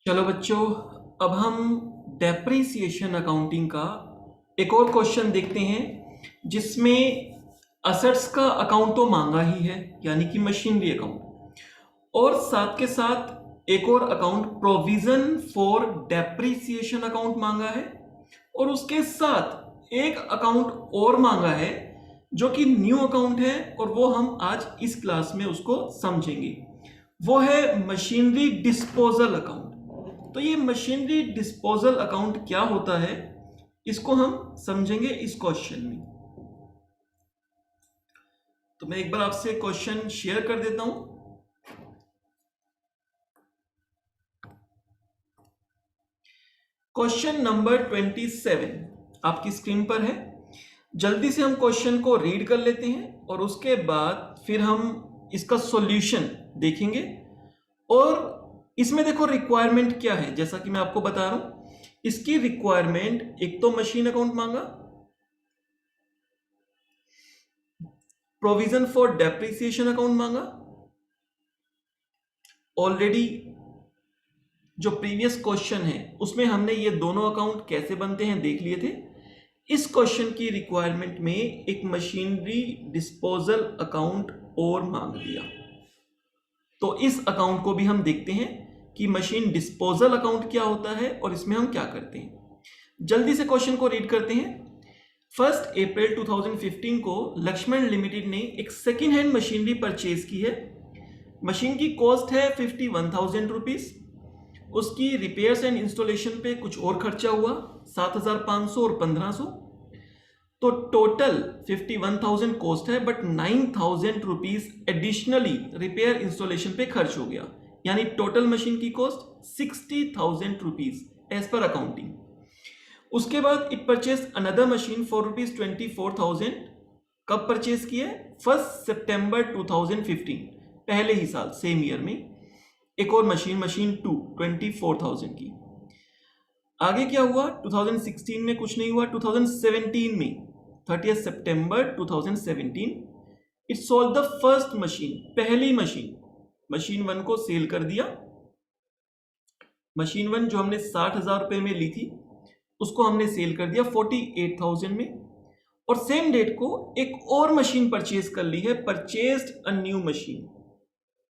चलो बच्चों, अब हम डेप्रिसिएशन अकाउंटिंग का एक और क्वेश्चन देखते हैं जिसमें असेट्स का अकाउंट तो मांगा ही है, यानी कि मशीनरी अकाउंट, और साथ के साथ एक और account provision for depreciation account मांगा है, और उसके साथ एक अकाउंट और मांगा है जो कि न्यू अकाउंट है, और वो हम आज इस क्लास में उसको समझेंगे। वो है मशीनरी डिस्पोजल अकाउंट। तो ये मशीनरी डिस्पोजल अकाउंट क्या होता है, इसको हम समझेंगे इस क्वेश्चन में। तो मैं एक बार आपसे क्वेश्चन शेयर कर देता हूं। क्वेश्चन नंबर 27 आपकी स्क्रीन पर है। जल्दी से हम क्वेश्चन को रीड कर लेते हैं और उसके बाद फिर हम इसका सॉल्यूशन देखेंगे। और इसमें देखो रिक्वायरमेंट क्या है, जैसा कि मैं आपको बता रहा हूं, इसकी रिक्वायरमेंट एक तो मशीन अकाउंट मांगा, प्रोविजन फॉर डेप्रिसिएशन अकाउंट मांगा। ऑलरेडी जो प्रीवियस क्वेश्चन है उसमें हमने ये दोनों अकाउंट कैसे बनते हैं देख लिए थे। इस क्वेश्चन की रिक्वायरमेंट में एक मशीनरी डिस्पोजल अकाउंट और मांग लिया। तो इस अकाउंट को भी हम देखते हैं कि मशीन डिस्पोजल अकाउंट क्या होता है और इसमें हम क्या करते हैं। जल्दी से क्वेश्चन को रीड करते हैं। 1 अप्रैल 2015 को लक्ष्मण लिमिटेड ने एक सेकेंड हैंड मशीनरी परचेज की है। मशीन की कॉस्ट है 51,000 रुपीज। उसकी रिपेयर्स एंड इंस्टॉलेशन पे कुछ और खर्चा हुआ 7,500 और 1,500। तो टोटल 51,000 कॉस्ट है, but 9,000 rupees additionally repair installation पे खर्च हो गया, यानी टोटल मशीन की cost 60,000 rupees as per accounting. उसके बाद it purchase another machine for rupees 24,000। कब परचेज किया? 1 सितंबर 2015, पहले ही साल, सेम ईयर में एक और मशीन 2 24,000 की। आगे क्या हुआ? 2016 में कुछ नहीं हुआ। 2017 में 30 सितंबर 2017 it sold the first machine, पहली मशीन 1 को सेल कर दिया। मशीन 1 जो हमने 60,000 रुपए में ली थी उसको हमने सेल कर दिया 48,000 में। और सेम डेट को एक और मशीन परचेज कर ली है, purchased a new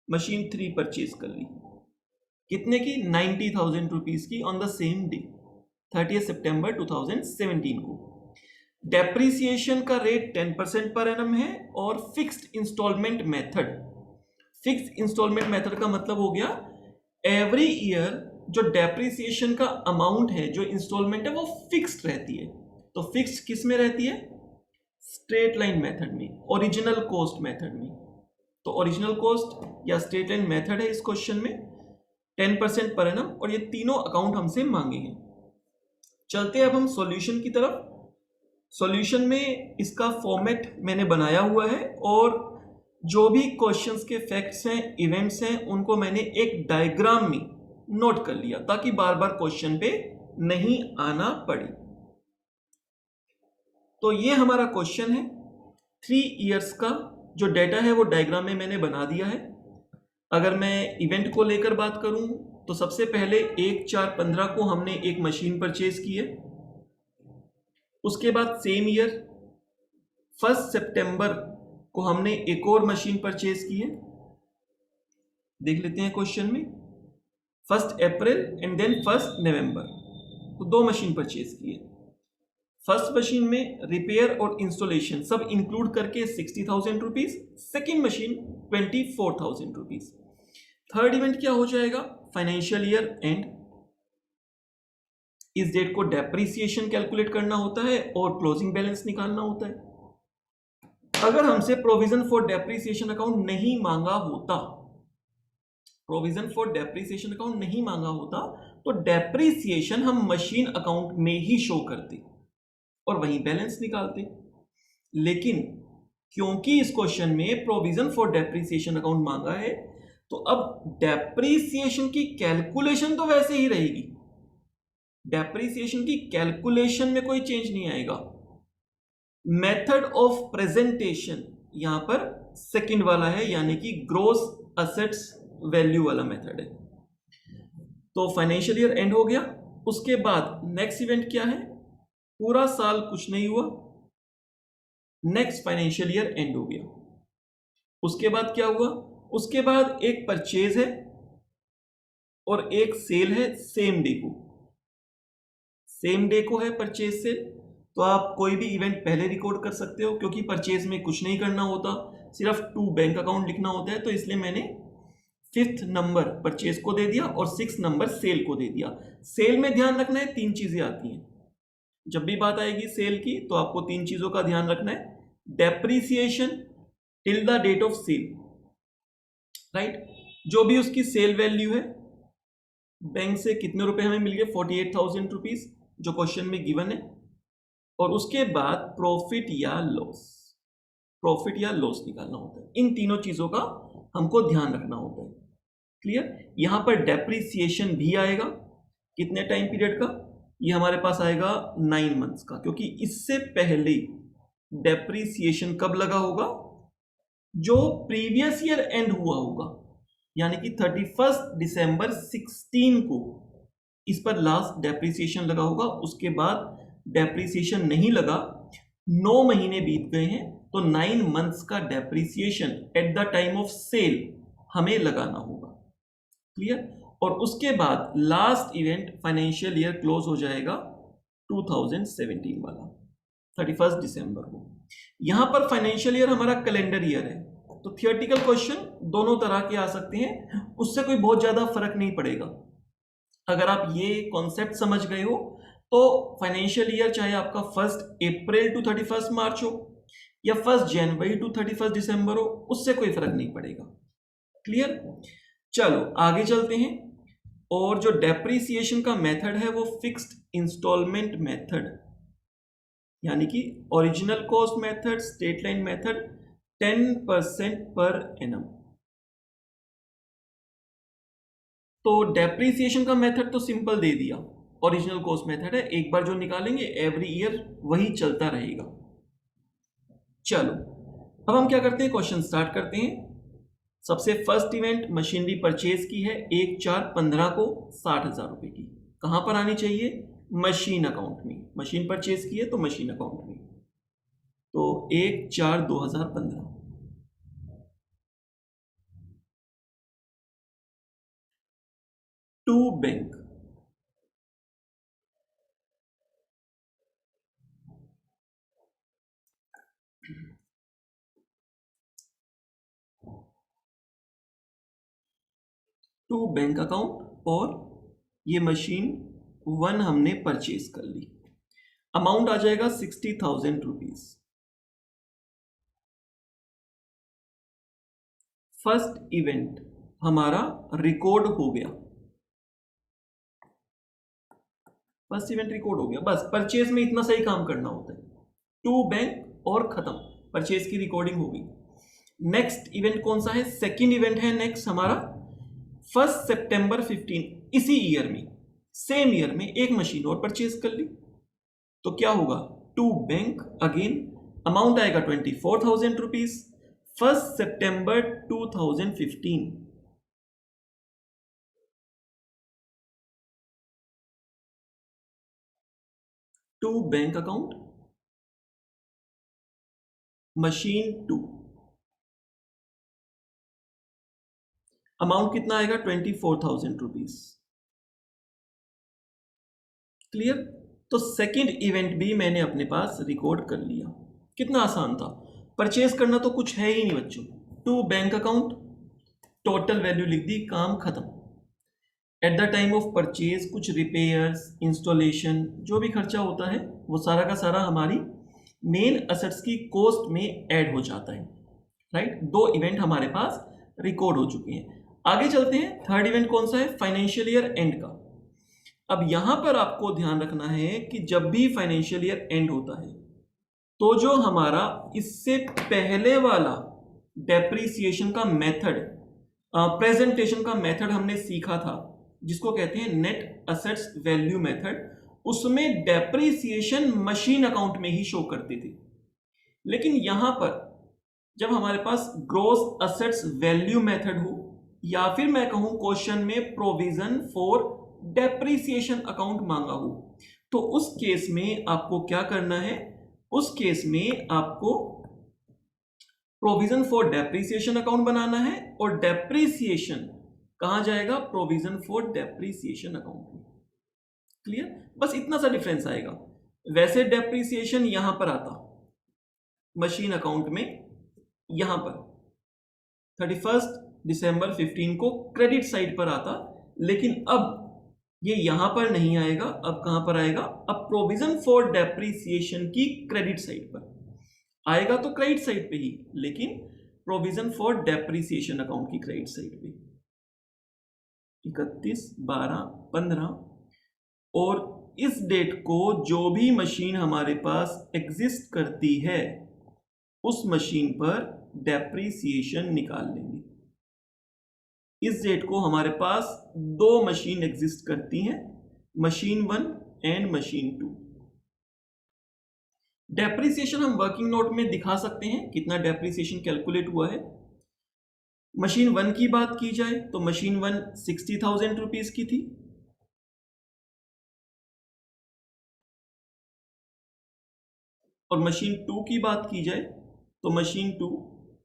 machine 3 purchase कर ली। कितने की? 90,000 रुपीज की ऑन द सेम डे 30 सितंबर 2017 को। डेप्रिसिएशन का रेट 10% पर एनम है और fixed installment method. Fixed installment method का मतलब हो गया एवरी ईयर जो डेप्रिसिएशन का अमाउंट है, जो इंस्टॉलमेंट है, वो फिक्स्ड रहती है। तो फिक्स्ड किस में रहती है? स्ट्रेट लाइन मेथड में, ओरिजिनल कॉस्ट मेथड में। तो ओरिजिनल कॉस्ट या स्ट्रेट लाइन मेथड है इस क्वेश्चन में, 10% पर एनम, और ये तीनों अकाउंट हमसे मांगे हैं। चलते हैं अब हम सॉल्यूशन की तरफ। सॉल्यूशन में इसका फॉर्मेट मैंने बनाया हुआ है, और जो भी क्वेश्चंस के फैक्ट्स हैं, इवेंट्स हैं, उनको मैंने एक डायग्राम में नोट कर लिया ताकि बार बार क्वेश्चन पे नहीं आना पड़े। तो ये हमारा क्वेश्चन है। 3 इयर्स का जो डेटा है वो डायग्राम में मैंने बना दिया है। अगर मैं इवेंट को लेकर बात करूं तो सबसे पहले 1/4/15 को हमने एक मशीन परचेज की है। उसके बाद सेम ईयर 1 सितंबर को हमने एक और मशीन परचेज की है। देख लेते हैं क्वेश्चन में, 1 अप्रैल एंड देन 1 नवंबर, तो 2 मशीन परचेज की है। फर्स्ट मशीन में रिपेयर और इंस्टॉलेशन सब इंक्लूड करके 60,000 rupees, second machine 24,000 rupees. Third event क्या हो जाएगा? Financial year and. इस डेट को डेप्रिसिएशन कैलकुलेट करना होता है और क्लोजिंग बैलेंस निकालना होता है। अगर हमसे प्रोविजन फॉर डेप्रिसिएशन अकाउंट नहीं मांगा होता, तो डेप्रिसिएशन हम मशीन अकाउंट में ही शो करते और वहीं बैलेंस निकालते। लेकिन क्योंकि इस क्वेश्चन में प्रोविजन फॉर डेप्रिसिएशन अकाउंट मांगा है, तो अब डेप्रिसिएशन की कैलकुलेशन तो वैसे ही रहेगी। डेप्रिसिएशन की कैलकुलेशन में कोई चेंज नहीं आएगा। मेथड ऑफ प्रेजेंटेशन यहां पर सेकंड वाला है, यानी कि ग्रॉस असेट्स वैल्यू वाला मेथड है। तो फाइनेंशियल ईयर एंड हो गया। उसके बाद नेक्स्ट इवेंट क्या है, पूरा साल कुछ नहीं हुआ, नेक्स्ट फाइनेंशियल ईयर एंड हो गया। उसके बाद क्या हुआ, उसके बाद एक परचेज है और एक सेल है सेम डे को, सेम डे को है परचेज सेल। तो आप कोई भी इवेंट पहले रिकॉर्ड कर सकते हो, क्योंकि परचेज में कुछ नहीं करना होता, सिर्फ 2 बैंक अकाउंट लिखना होता है। तो इसलिए मैंने 5th नंबर परचेज को दे दिया और 6th नंबर सेल को दे दिया। सेल में ध्यान रखना है 3 चीजें आती हैं जब भी बात आएगी सेल की, तो आपको 3 चीजों का ध्यान रखना है। Depreciation till the date of sale, right, जो भी उसकी सेल वैल्यू है, बैंक से कितने रुपए हमें मिल गए, 48,000 रुपीज जो क्वेश्चन में गिवन है। और उसके बाद प्रॉफिट या लॉस, प्रॉफिट या लॉस निकालना होता है। इन तीनों चीजों का हमको ध्यान रखना होता है। क्लियर। यहां पर डेप्रीसिएशन भी आएगा, कितने टाइम पीरियड का, ये हमारे पास आएगा 9 मंथ्स का, क्योंकि इससे पहले डेप्रीसिएशन कब लगा होगा, जो प्रीवियस ईयर एंड हुआ होगा, यानी कि 31 दिसंबर 16 को इस पर लास्ट डेप्रीसिएशन लगा होगा। उसके बाद डेप्रीसिएशन नहीं लगा, 9 महीने बीत गए हैं, तो 9 मंथ्स का depreciation at the time of sale हमें लगाना होगा। क्लियर। और उसके बाद last event financial year close हो जाएगा 2017 वाला 31 दिसंबर को। यहां पर फाइनेंशियल ईयर हमारा कैलेंडर ईयर है, तो थियोरेटिकल क्वेश्चन दोनों तरह के आ सकते हैं, उससे कोई बहुत ज्यादा फर्क नहीं पड़ेगा। अगर आप ये कॉन्सेप्ट समझ गए हो तो फाइनेंशियल ईयर चाहे आपका 1 अप्रैल टू 31 मार्च हो या 1 जनवरी टू 31 दिसंबर हो, उससे कोई फर्क नहीं पड़ेगा। क्लियर। चलो आगे चलते हैं। और जो डेप्रीसिएशन का मेथड है वो फिक्स्ड इंस्टॉलमेंट मेथड, यानी कि original cost method, straight line method, 10% per annum. तो डेप्रीसिएशन का मेथड तो सिंपल दे दिया, ओरिजिनल कॉस्ट मेथड है, एक बार जो निकालेंगे एवरी ईयर वही चलता रहेगा। चलो अब हम क्या करते हैं, क्वेश्चन स्टार्ट करते हैं। सबसे फर्स्ट इवेंट मशीनरी परचेज की है 1/4/15 को 60,000 रुपए की, कहां पर आनी चाहिए, मशीन अकाउंट में। मशीन परचेज की है तो मशीन अकाउंट में, तो 1/4/2015। To bank, to bank account, और ये मशीन 1 हमने परचेज कर ली। अमाउंट आ जाएगा 60,000 रुपीज। फर्स्ट इवेंट हमारा रिकॉर्ड हो गया, फर्स्ट इवेंट रिकॉर्ड हो गया, बस परचेज में इतना सही काम करना होता है। टू बैंक और खत्म, परचेज की रिकॉर्डिंग हो गई। नेक्स्ट इवेंट कौन सा है, सेकंड इवेंट है नेक्स्ट हमारा 1 सितंबर 15, इसी ईयर में, सेम ईयर में एक मशीन और परचेज कर ली, तो क्या होगा, टू बैंक अगेन, अमाउंट आएगा 24,000 रुपीज। 1 सितंबर 2015, to bank account, machine 2, amount कितना आएगा 24,000 रुपीज। क्लियर। तो सेकंड इवेंट भी मैंने अपने पास रिकॉर्ड कर लिया, कितना आसान था, परचेज करना तो कुछ है ही नहीं बच्चों। To bank account, total value लिख दी, काम खत्म। At the time of purchase कुछ रिपेयर्स, इंस्टॉलेशन, जो भी खर्चा होता है वो सारा का सारा हमारी मेन असेट्स की कॉस्ट में ऐड हो जाता है, राइट। 2 इवेंट हमारे पास रिकॉर्ड हो चुके हैं। आगे चलते हैं, थर्ड इवेंट कौन सा है, फाइनेंशियल ईयर एंड का। अब यहां पर आपको ध्यान रखना है कि जब भी फाइनेंशियल ईयर एंड होता है तो जो हमारा इससे पहले वाला डेप्रीसिएशन का मेथड, प्रेजेंटेशन का मेथड हमने सीखा था, जिसको कहते हैं नेट असेट्स वैल्यू मेथड, उसमें डेप्रीसिएशन मशीन अकाउंट में ही शो करते थे। लेकिन यहां पर जब हमारे पास ग्रॉस असेट्स वैल्यू मेथड हो, या फिर मैं कहूं क्वेश्चन में प्रोविजन फॉर डेप्रीसिएशन अकाउंट मांगा हो, तो उस केस में आपको क्या करना है, उस केस में आपको प्रोविजन फॉर डेप्रीसिएशन अकाउंट बनाना है और डेप्रीसिएशन कहां जाएगा, प्रोविजन फॉर डेप्रीसिएशन अकाउंट में। क्लियर, बस इतना सा डिफरेंस आएगा। वैसे डेप्रीसिएशन यहां पर आता मशीन अकाउंट में, यहां पर 31 दिसंबर 15 को क्रेडिट साइड पर आता, लेकिन अब ये यहां पर नहीं आएगा, अब कहां पर आएगा, अब प्रोविजन फॉर डेप्रीसिएशन की क्रेडिट साइड पर आएगा, तो क्रेडिट साइड पे ही, लेकिन प्रोविजन फॉर डेप्रीसिएशन अकाउंट की क्रेडिट साइड पे 31/12/15, और इस डेट को जो भी मशीन हमारे पास एग्जिस्ट करती है उस मशीन पर डेप्रीसिएशन निकाल लेंगे। इस डेट को हमारे पास दो मशीन एग्जिस्ट करती हैं, मशीन 1 एंड मशीन 2। डेप्रीसिएशन हम वर्किंग नोट में दिखा सकते हैं कितना डेप्रीसिएशन कैलकुलेट हुआ है। मशीन 1 की बात की जाए तो मशीन 1 60,000 रुपीज की थी, और मशीन 2 की बात की जाए तो मशीन 2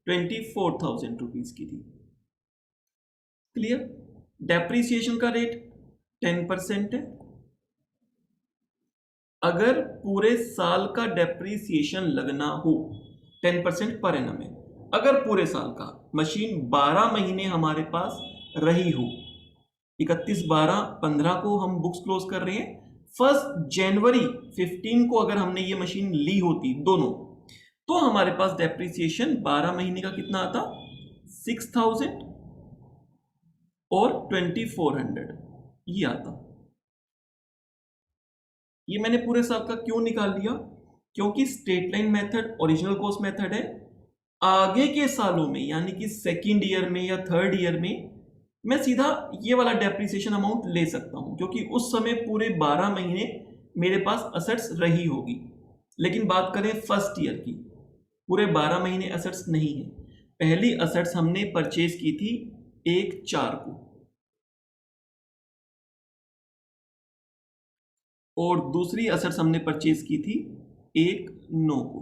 24,000 रुपीज की थी। क्लियर, डेप्रीसिएशन का रेट 10% है। अगर पूरे साल का डेप्रीसिएशन लगना हो 10% पर एनम है, अगर पूरे साल का मशीन 12 महीने हमारे पास रही हो, 31/12/15 को हम बुक्स क्लोज कर रहे हैं, 1 जनवरी 15 को अगर हमने ये मशीन ली होती दोनों, तो हमारे पास डेप्रीसिएशन 12 महीने का कितना आता, 6,000 और 2400 ये आता। ये मैंने पूरे साल का क्यों निकाल लिया, क्योंकि straight line method original cost method है। आगे के सालों में यानी कि सेकंड ईयर में या थर्ड ईयर में मैं सीधा ये वाला डेप्रीसिएशन अमाउंट ले सकता हूं, क्योंकि उस समय पूरे 12 महीने मेरे पास असेट्स रही होगी। लेकिन बात करें फर्स्ट ईयर की, पूरे 12 महीने असेट्स नहीं है। पहली असेट्स हमने परचेज की थी 1/4 को, और दूसरी असेट्स हमने परचेज की थी 1/9 को।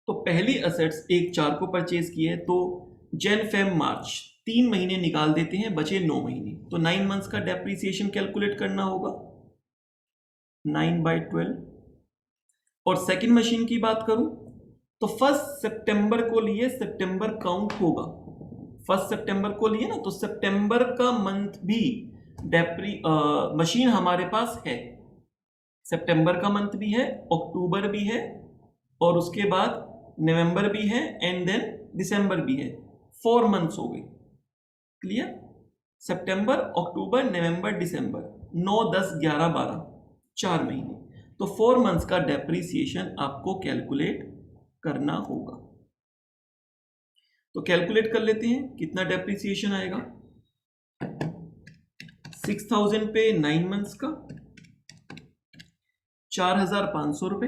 तो पहली असेट्स 1/4 को परचेज की है, तो जन फेब मार्च 3 महीने निकाल देते हैं, बचे 9 महीने, तो 9 मंथ्स का डेप्रीसिएशन कैलकुलेट करना होगा 9/12। और सेकंड मशीन की बात करूं तो 1 सितंबर को लिए सितंबर काउंट होगा, 1 सितंबर को लिए ना, तो सितंबर का मंथ भी मशीन हमारे पास है, सितंबर का मंथ भी है, अक्टूबर भी है, और उसके बाद नवंबर भी है, एंड देन दिसंबर भी है। 4 मंथ्स हो गए। क्लियर, सितंबर, अक्टूबर, नवंबर, दिसंबर, 9, 10, 11, 12, 4 महीने, तो 4 मंथ्स का डेप्रीसिएशन आपको कैलकुलेट करना होगा। तो कैलकुलेट कर लेते हैं कितना डेप्रीसिएशन आएगा। 6,000 पे 9 मंथ्स का 4,500 रुपए,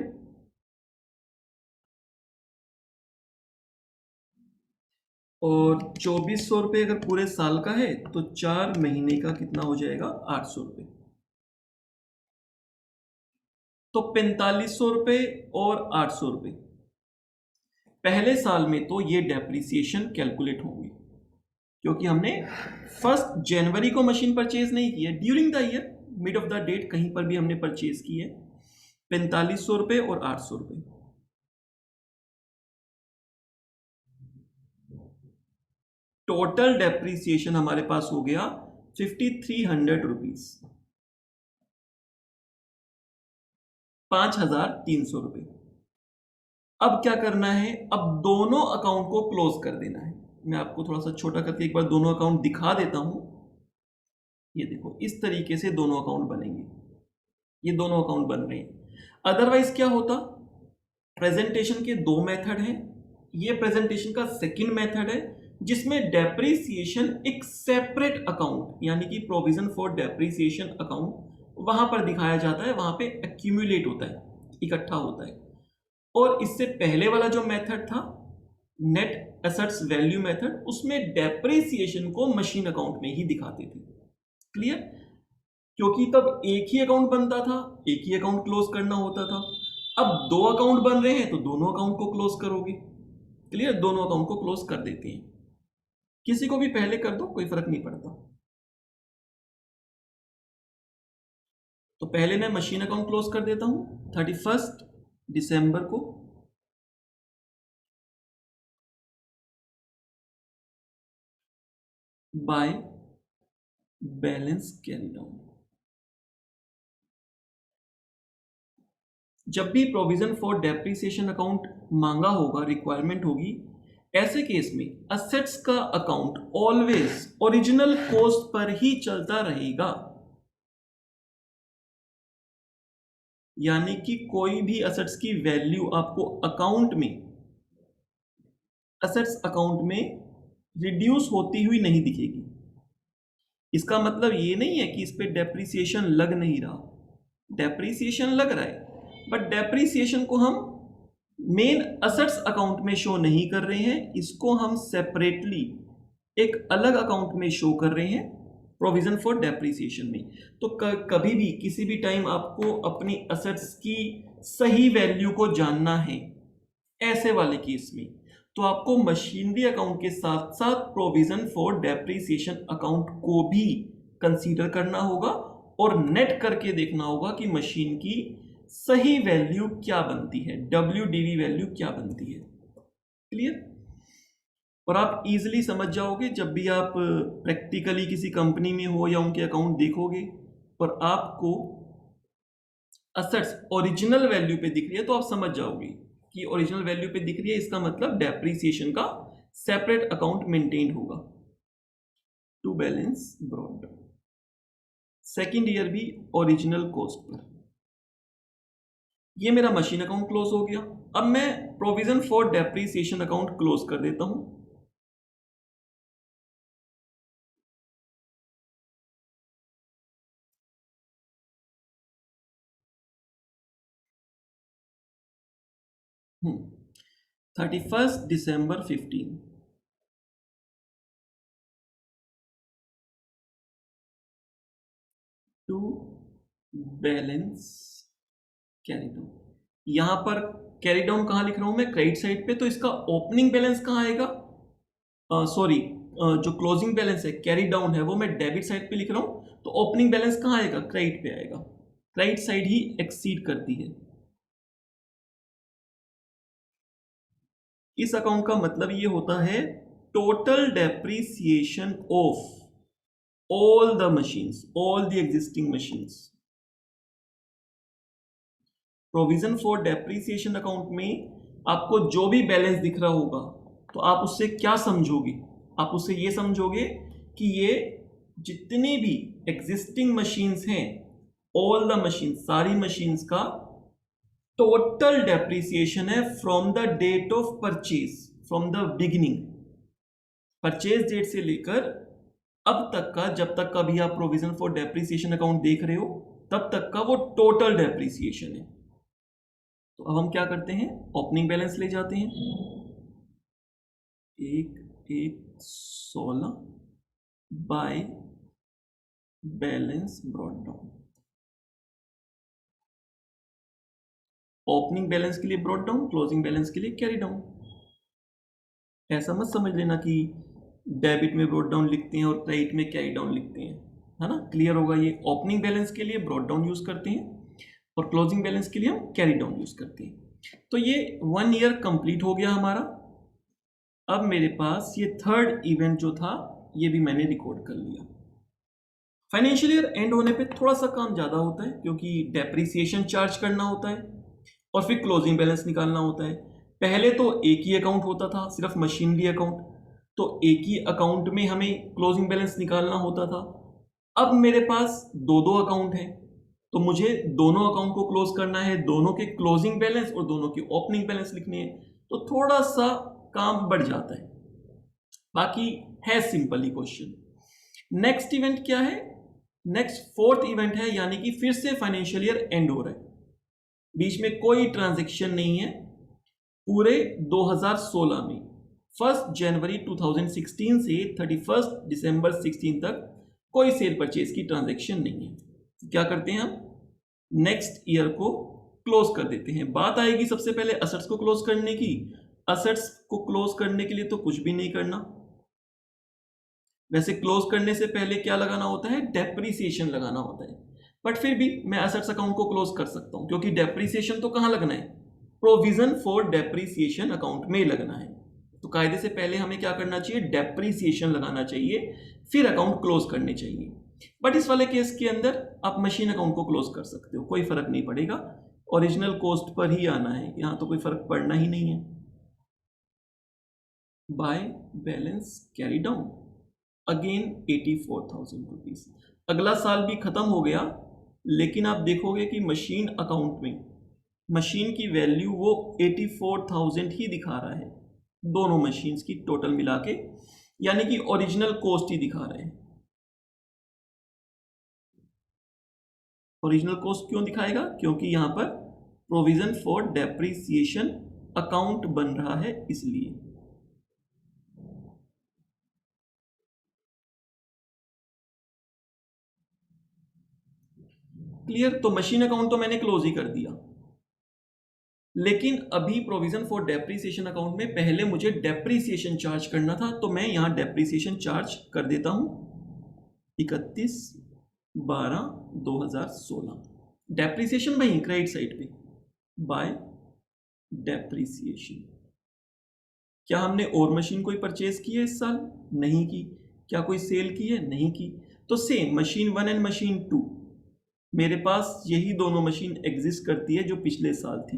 और 2,400 रुपए अगर पूरे साल का है तो 4 महीने का कितना हो जाएगा, 800 रुपए। तो 4,500 रुपए और 800 रुपए पहले साल में तो ये डेप्रीसिएशन कैलकुलेट होंगे, क्योंकि हमने 1 जनवरी को मशीन परचेज नहीं की है, during the year mid of the date कहीं पर भी हमने परचेज की है। 4,500 रुपए और 800 रुपए, टोटल डेप्रीसिएशन हमारे पास हो गया 5,300 रुपीज, 5,300 रुपए। अब क्या करना है, अब दोनों अकाउंट को क्लोज कर देना है। मैं आपको थोड़ा सा छोटा करके एक बार दोनों अकाउंट दिखा देता हूं। ये देखो, इस तरीके से दोनों अकाउंट बनेंगे, ये दोनों अकाउंट बन रहे हैं। अदरवाइज क्या होता, प्रेजेंटेशन के 2 मेथड हैं, ये प्रेजेंटेशन का सेकंड मेथड है, जिसमें डेप्रीसिएशन एक सेपरेट अकाउंट यानी कि प्रोविजन फॉर डेप्रीसिएशन अकाउंट वहां पर दिखाया जाता है, वहां पे एक्यूमुलेट होता है, इकट्ठा होता है। और इससे पहले वाला जो मेथड था नेट एसेट्स वैल्यू मेथड, उसमें डेप्रिसिएशन को मशीन अकाउंट में ही दिखाते थे। क्लियर? क्योंकि तब एक ही अकाउंट बनता था, एक ही अकाउंट क्लोज करना होता था। अब दो अकाउंट बन रहे हैं तो दोनों अकाउंट को क्लोज करोगे। क्लियर? दोनों अकाउंट को क्लोज कर देते हैं, किसी को भी पहले कर दो, कोई फर्क नहीं पड़ता। तो पहले मैं मशीन अकाउंट क्लोज कर देता हूं 31 दिसंबर को। By balance carry down. जब भी प्रोविजन फॉर डेप्रिसिएशन अकाउंट मांगा होगा, रिक्वायरमेंट होगी, ऐसे केस में असेट्स का अकाउंट ऑलवेज ओरिजिनल कॉस्ट पर ही चलता रहेगा। यानी कि कोई भी असेट्स की वैल्यू आपको अकाउंट में, असेट्स अकाउंट में रिड्यूस होती हुई नहीं दिखेगी। इसका मतलब ये नहीं है कि इस पे डेप्रिसिएशन लग नहीं रहा, डेप्रिसिएशन लग रहा है, बट डेप्रिसिएशन को हम मेन असेट्स अकाउंट में शो नहीं कर रहे हैं, इसको हम सेपरेटली एक अलग अकाउंट में शो कर रहे हैं प्रोविजन फॉर डेप्रिसिएशन में। तो कभी भी किसी भी टाइम आपको अपनी असेट्स की सही वैल्यू को जानना है, ऐसे वाले केस में तो आपको मशीनरी अकाउंट के साथ साथ प्रोविजन फॉर डेप्रिसिएशन अकाउंट को भी कंसीडर करना होगा और नेट करके देखना होगा कि मशीन की सही वैल्यू क्या बनती है, WDV वैल्यू क्या बनती है। क्लियर? और आप इजीली समझ जाओगे जब भी आप प्रैक्टिकली किसी कंपनी में हो या उनके अकाउंट देखोगे और आपको असेट्स ओरिजिनल वैल्यू पे दिख रही है तो आप समझ जाओगे कि ओरिजिनल वैल्यू पे दिख रही है, इसका मतलब डेप्रिसिएशन का सेपरेट अकाउंट मेंटेन होगा। To balance brought down, second year भी ओरिजिनल कॉस्ट पर। ये मेरा मशीन अकाउंट क्लोज हो गया। अब मैं provision for depreciation account close कर देता हूं। हम्म 31 दिसंबर 15 टू बैलेंस कैरी डाउन। यहां पर कैरी डाउन कहां लिख रहा हूं मैं? क्रेडिट साइड पे। तो इसका ओपनिंग बैलेंस कहां आएगा? सॉरी, जो क्लोजिंग बैलेंस है, कैरी डाउन है, वो मैं डेबिट साइड पे लिख रहा हूं, तो ओपनिंग बैलेंस कहां आएगा? क्रेडिट पे आएगा। क्रेडिट साइड ही एक्सीड करती है। इस अकाउंट का मतलब ये होता है total depreciation of all the machines, all the existing machines. Provision for depreciation account में आपको जो भी बैलेंस दिख रहा होगा तो आप उससे क्या समझोगे? आप उससे ये समझोगे कि ये जितनी भी एग्जिस्टिंग मशीन्स हैं, ऑल द मशीन, सारी मशीन्स का टोटल डेप्रिसिएशन है from the date of purchase, from the beginning, purchase date से लेकर अब तक का, जब तक का भी आप प्रोविजन फॉर डेप्रिसिएशन अकाउंट देख रहे हो तब तक का वो टोटल डेप्रिसिएशन है। तो अब हम क्या करते हैं? ओपनिंग बैलेंस ले जाते हैं, 1/1/16 by balance brought down. Opening balance के लिए ब्रॉट डाउन, क्लोजिंग बैलेंस के लिए कैरी डाउन। ऐसा मत समझ लेना कि डेबिट में ब्रॉट डाउन लिखते हैं और क्रेडिट में कैरी डाउन लिखते हैं, है ना? क्लियर होगा ये। ओपनिंग बैलेंस के लिए ब्रॉट डाउन यूज करते हैं और क्लोजिंग बैलेंस के लिए हम कैरी डाउन यूज करते हैं। तो ये 1 ईयर कंप्लीट हो गया हमारा। अब मेरे पास ये थर्ड इवेंट जो था ये भी मैंने रिकॉर्ड कर लिया। फाइनेंशियल ईयर एंड होने पे थोड़ा सा काम ज़्यादा होता है क्योंकि डेप्रिसिएशन चार्ज करना होता है और फिर क्लोजिंग बैलेंस निकालना होता है। पहले तो एक ही अकाउंट होता था, सिर्फ मशीनरी अकाउंट, तो एक ही अकाउंट में हमें क्लोजिंग बैलेंस निकालना होता था। अब मेरे पास दो दो अकाउंट हैं तो मुझे दोनों अकाउंट को क्लोज करना है, दोनों के क्लोजिंग बैलेंस और दोनों के ओपनिंग बैलेंस लिखने हैं, तो थोड़ा सा काम बढ़ जाता है। बाकी है सिंपल ही क्वेश्चन। नेक्स्ट इवेंट क्या है? नेक्स्ट फोर्थ इवेंट है, यानी कि फिर से फाइनेंशियल ईयर एंड हो रहा है, बीच में कोई ट्रांजैक्शन नहीं है पूरे 2016 में। 1 जनवरी 2016 से 31 दिसंबर 16 तक कोई सेल परचेज की ट्रांजैक्शन नहीं है। तो क्या करते हैं हम, नेक्स्ट ईयर को क्लोज कर देते हैं। बात आएगी सबसे पहले असेट्स को क्लोज करने की। असेट्स को क्लोज करने के लिए तो कुछ भी नहीं करना, वैसे क्लोज करने से पहले क्या लगाना होता है, डेप्रीसिएशन लगाना होता है, बट फिर भी मैं असेट्स अकाउंट को क्लोज कर सकता हूं, क्योंकि डेप्रीसिएशन तो कहां लगना है, प्रोविजन फॉर डेप्रीसिएशन अकाउंट में लगना है। तो कायदे से पहले हमें क्या करना चाहिए, डेप्रीसिएशन लगाना चाहिए, फिर अकाउंट क्लोज करने चाहिए। बट इस वाले केस के अंदर आप मशीन अकाउंट को क्लोज कर सकते हो, कोई फर्क नहीं पड़ेगा, ओरिजिनल कॉस्ट पर ही आना है, यहां तो कोई फर्क पड़ना ही नहीं है। By balance carry down again 84,000 rupees. अगला साल भी खत्म हो गया, लेकिन आप देखोगे कि मशीन अकाउंट में मशीन की वैल्यू वो 84,000 ही दिखा रहा है, दोनों मशीन्स की टोटल मिला के, यानी कि ओरिजिनल कॉस्ट ही दिखा रहे हैं। ओरिजिनल कॉस्ट क्यों दिखाएगा, क्योंकि यहां पर प्रोविजन फॉर डेप्रीसिएशन अकाउंट बन रहा है, इसलिए। क्लियर। तो मशीन अकाउंट तो मैंने क्लोज ही कर दिया, लेकिन अभी प्रोविजन फॉर डेप्रीसिएशन अकाउंट में पहले मुझे डेप्रीसिएशन चार्ज करना था, तो मैं यहां डेप्रीसिएशन चार्ज कर देता हूं 31/12/2016। डेप्रीसिएशन वहीं क्रेडिट साइड पे बाय डेप्रीसिएशन। क्या हमने और मशीन कोई परचेज की है इस साल, नहीं की। क्या कोई सेल की है, नहीं की। तो सेम मशीन 1 एंड मशीन 2, मेरे पास यही दोनों मशीन एग्जिस्ट करती है जो पिछले साल थी,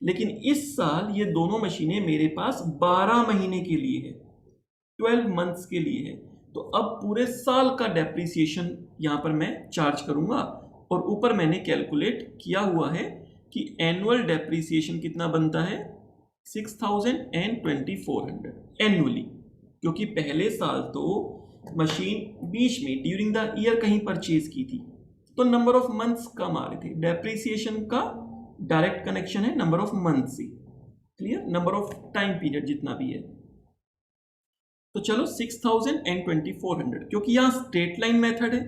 लेकिन इस साल ये दोनों मशीनें मेरे पास 12 महीने के लिए है, 12 मंथ्स के लिए है। तो अब पूरे साल का डेप्रीसिएशन यहां पर मैं चार्ज करूंगा, और ऊपर मैंने कैलकुलेट किया हुआ है कि एनुअल डेप्रीसिएशन कितना बनता है, 6,000 एंड 2,400 एनुअली, क्योंकि पहले साल तो मशीन बीच में ड्यूरिंग द ईयर कहीं परचेज की थी, तो नंबर ऑफ मंथ्स कम आ रहे थे। डेप्रीसिएशन का डायरेक्ट कनेक्शन है नंबर ऑफ मंथ से, clear, number of time period जितना भी है। तो चलो 6,000 एंड 2,400, क्योंकि यहां स्ट्रेट लाइन मेथड है,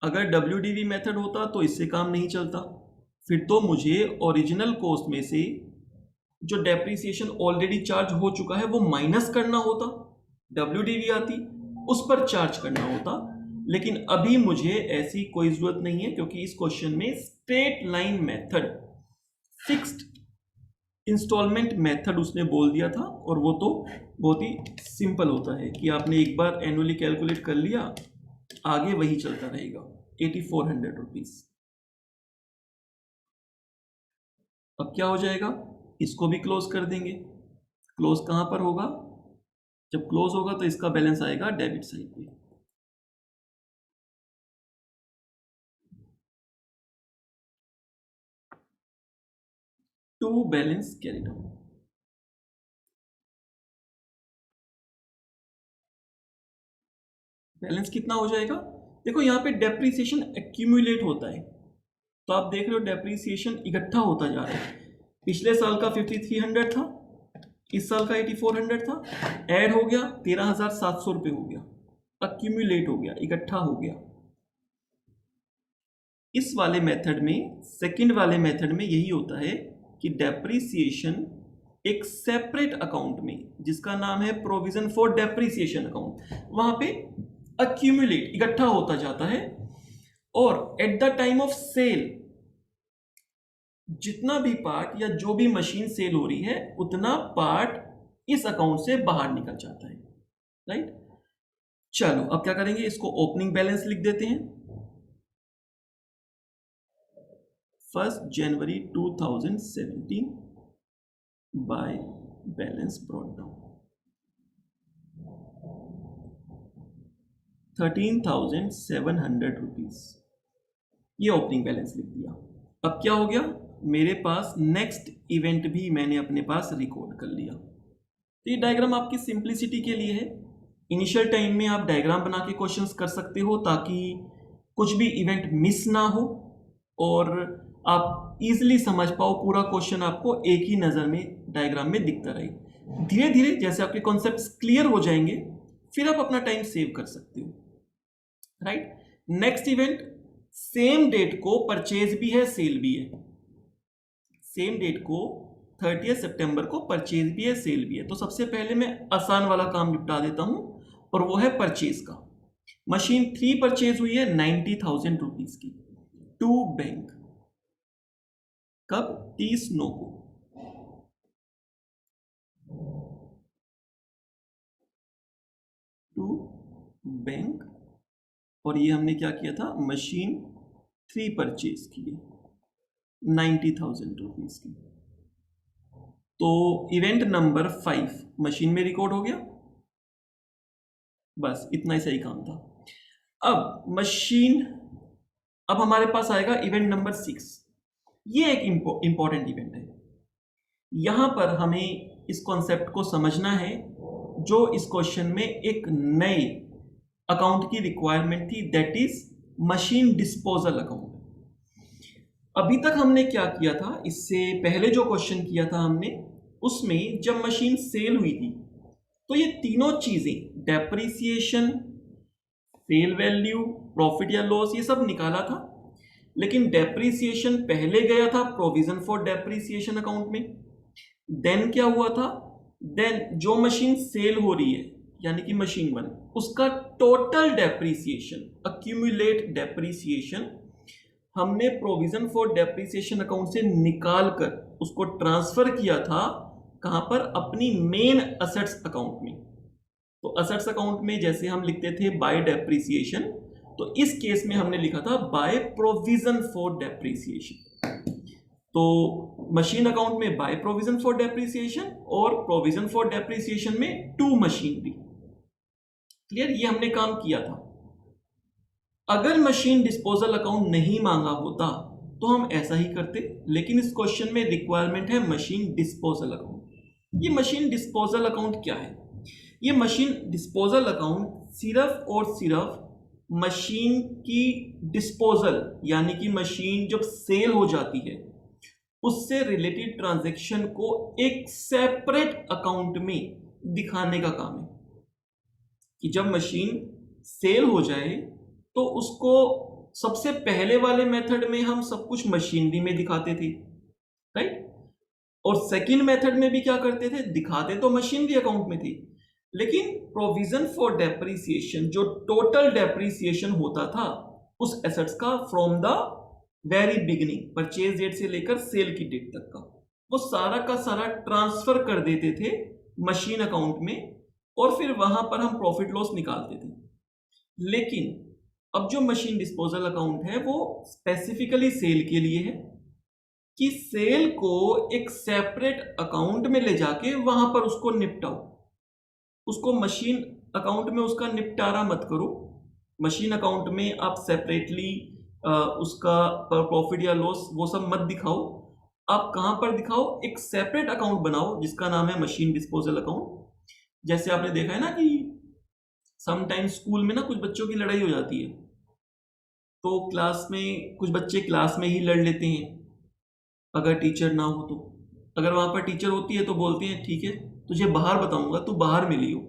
अगर WDV मेथड होता तो इससे काम नहीं चलता, फिर तो मुझे ओरिजिनल कॉस्ट में से जो डेप्रीसिएशन ऑलरेडी चार्ज हो चुका है वो माइनस करना होता, WDV आती, उस पर चार्ज करना होता, लेकिन अभी मुझे ऐसी कोई जरूरत नहीं है, क्योंकि इस क्वेश्चन में straight line method, fixed installment method उसने बोल दिया था, और वो तो बहुत ही सिंपल होता है कि आपने एक बार एनुअली कैलकुलेट कर लिया, आगे वही चलता रहेगा। 8,400 रुपीज। अब क्या हो जाएगा, इसको भी क्लोज कर देंगे। क्लोज कहां पर होगा, जब क्लोज होगा तो इसका बैलेंस आएगा डेबिट साइड पे। To balance carry down, balance कितना हो जाएगा, देखो यहाँ पे डेप्रीसिएशन एक्यूमुलेट होता है, तो आप देख रहे हो डेप्रीसिएशन इकट्ठा होता जा रहा है। पिछले साल का 5,300 था, इस साल का 8,400 था, ऐड हो गया 13,700 रुपये हो गया, एक्यूमुलेट हो गया, इकट्ठा हो गया। इस वाले मेथड में, सेकंड वाले मेथड में यही होता है कि डेप्रीसिएशन एक सेपरेट अकाउंट में, जिसका नाम है प्रोविजन फॉर डेप्रीसिएशन अकाउंट, वहां पे एक्यूमुलेट, इकट्ठा होता जाता है, और at the time of sale जितना भी पार्ट या जो भी मशीन सेल हो रही है उतना पार्ट इस अकाउंट से बाहर निकल जाता है, राइट। चलो अब क्या करेंगे, इसको ओपनिंग बैलेंस लिख देते हैं। 1 जनवरी 2017 by balance brought down 13,700 rupees, ये ओपनिंग बैलेंस लिख दिया। अब क्या हो गया, मेरे पास नेक्स्ट इवेंट भी मैंने अपने पास रिकॉर्ड कर लिया। तो ये डायग्राम आपकी सिंप्लिसिटी के लिए है, इनिशियल टाइम में आप डायग्राम बना के क्वेश्चंस कर सकते हो, ताकि कुछ भी इवेंट मिस ना हो और आप इजीली समझ पाओ, पूरा क्वेश्चन आपको एक ही नज़र में डायग्राम में दिखता रहे। धीरे धीरे जैसे आपके कॉन्सेप्ट्स क्लियर हो जाएंगे फिर आप अपना टाइम सेव कर सकते हो, right. Next event, same date को परचेज भी है, सेल भी है। सेम डेट को 30 सितंबर को परचेज भी है, सेल भी है। तो सबसे पहले मैं आसान वाला काम निपटा देता हूं और वो है परचेज का। मशीन 3 परचेज हुई है 90,000 रुपीज की टू बैंक। कब? 30/9 को। टू बैंक, और ये हमने क्या किया था, मशीन 3 परचेज की है 90,000 रुपीज की। तो इवेंट नंबर 5 मशीन में रिकॉर्ड हो गया। बस इतना ही सही काम था। अब हमारे पास आएगा इवेंट नंबर 6। ये एक इंपॉर्टेंट इवेंट है। यहां पर हमें इस कॉन्सेप्ट को समझना है जो इस क्वेश्चन में एक नए अकाउंट की रिक्वायरमेंट थी, that is machine disposal account. अभी तक हमने क्या किया था, इससे पहले जो क्वेश्चन किया था हमने, उसमें जब मशीन सेल हुई थी तो ये तीनों चीजें, डेप्रिसिएशन, सेल वैल्यू, प्रॉफिट या लॉस, ये सब निकाला था। लेकिन डेप्रिसिएशन पहले गया था प्रोविजन फॉर डेप्रिसिएशन अकाउंट में। देन क्या हुआ था, देन जो मशीन सेल हो रही है यानी कि मशीन 1, उसका टोटल डेप्रिसिएशन, अक्यूमुलेट डेप्रिसिएशन, हमने प्रोविजन फॉर डेप्रिसिएशन अकाउंट से निकाल कर उसको ट्रांसफर किया था कहां पर, अपनी मेन असेट्स अकाउंट में। तो असेट्स अकाउंट में जैसे हम लिखते थे बाय डेप्रिसिएशन, तो इस केस में हमने लिखा था बाय प्रोविजन फॉर डेप्रिसिएशन। तो मशीन अकाउंट में बाय प्रोविजन फॉर डेप्रिसिएशन और प्रोविजन फॉर डेप्रिसिएशन में टू मशीनरी। क्लियर? ये हमने काम किया था। अगर मशीन डिस्पोजल अकाउंट नहीं मांगा होता तो हम ऐसा ही करते, लेकिन इस क्वेश्चन में रिक्वायरमेंट है मशीन डिस्पोजल अकाउंट। ये मशीन डिस्पोजल अकाउंट क्या है? ये मशीन डिस्पोजल अकाउंट सिर्फ और सिर्फ मशीन की डिस्पोजल यानी कि मशीन जब सेल हो जाती है उससे रिलेटेड ट्रांजैक्शन को एक सेपरेट अकाउंट में दिखाने का काम है। कि जब मशीन सेल हो जाए तो उसको सबसे पहले वाले मेथड में हम सब कुछ मशीनरी में दिखाते थे, राइट। और सेकंड मेथड में भी क्या करते थे, दिखाते तो मशीनरी अकाउंट में थे, लेकिन प्रोविजन फॉर डेप्रिसिएशन, जो टोटल डेप्रिसिएशन होता था उस एसेट्स का from the very beginning, purchase date से लेकर सेल की डेट तक का, वो सारा का सारा ट्रांसफर कर देते थे मशीन अकाउंट में, और फिर वहां पर हम प्रॉफिट लॉस निकालते थे। लेकिन अब जो मशीन डिस्पोजल अकाउंट है वो स्पेसिफिकली सेल के लिए है, कि सेल को एक सेपरेट अकाउंट में ले जाके वहां पर उसको निपटाओ। उसको मशीन अकाउंट में उसका निपटारा मत करो। मशीन अकाउंट में आप सेपरेटली उसका प्रॉफिट या लॉस वो सब मत दिखाओ। आप कहां पर दिखाओ, एक सेपरेट अकाउंट बनाओ जिसका नाम है मशीन डिस्पोजल अकाउंट। जैसे आपने देखा है ना कि समटाइम्स स्कूल में ना कुछ बच्चों की लड़ाई हो जाती है, तो क्लास में कुछ बच्चे क्लास में ही लड़ लेते हैं अगर टीचर ना हो तो। अगर वहां पर टीचर होती है तो बोलते हैं ठीक है तुझे बाहर बताऊंगा, तू बाहर मिलियो,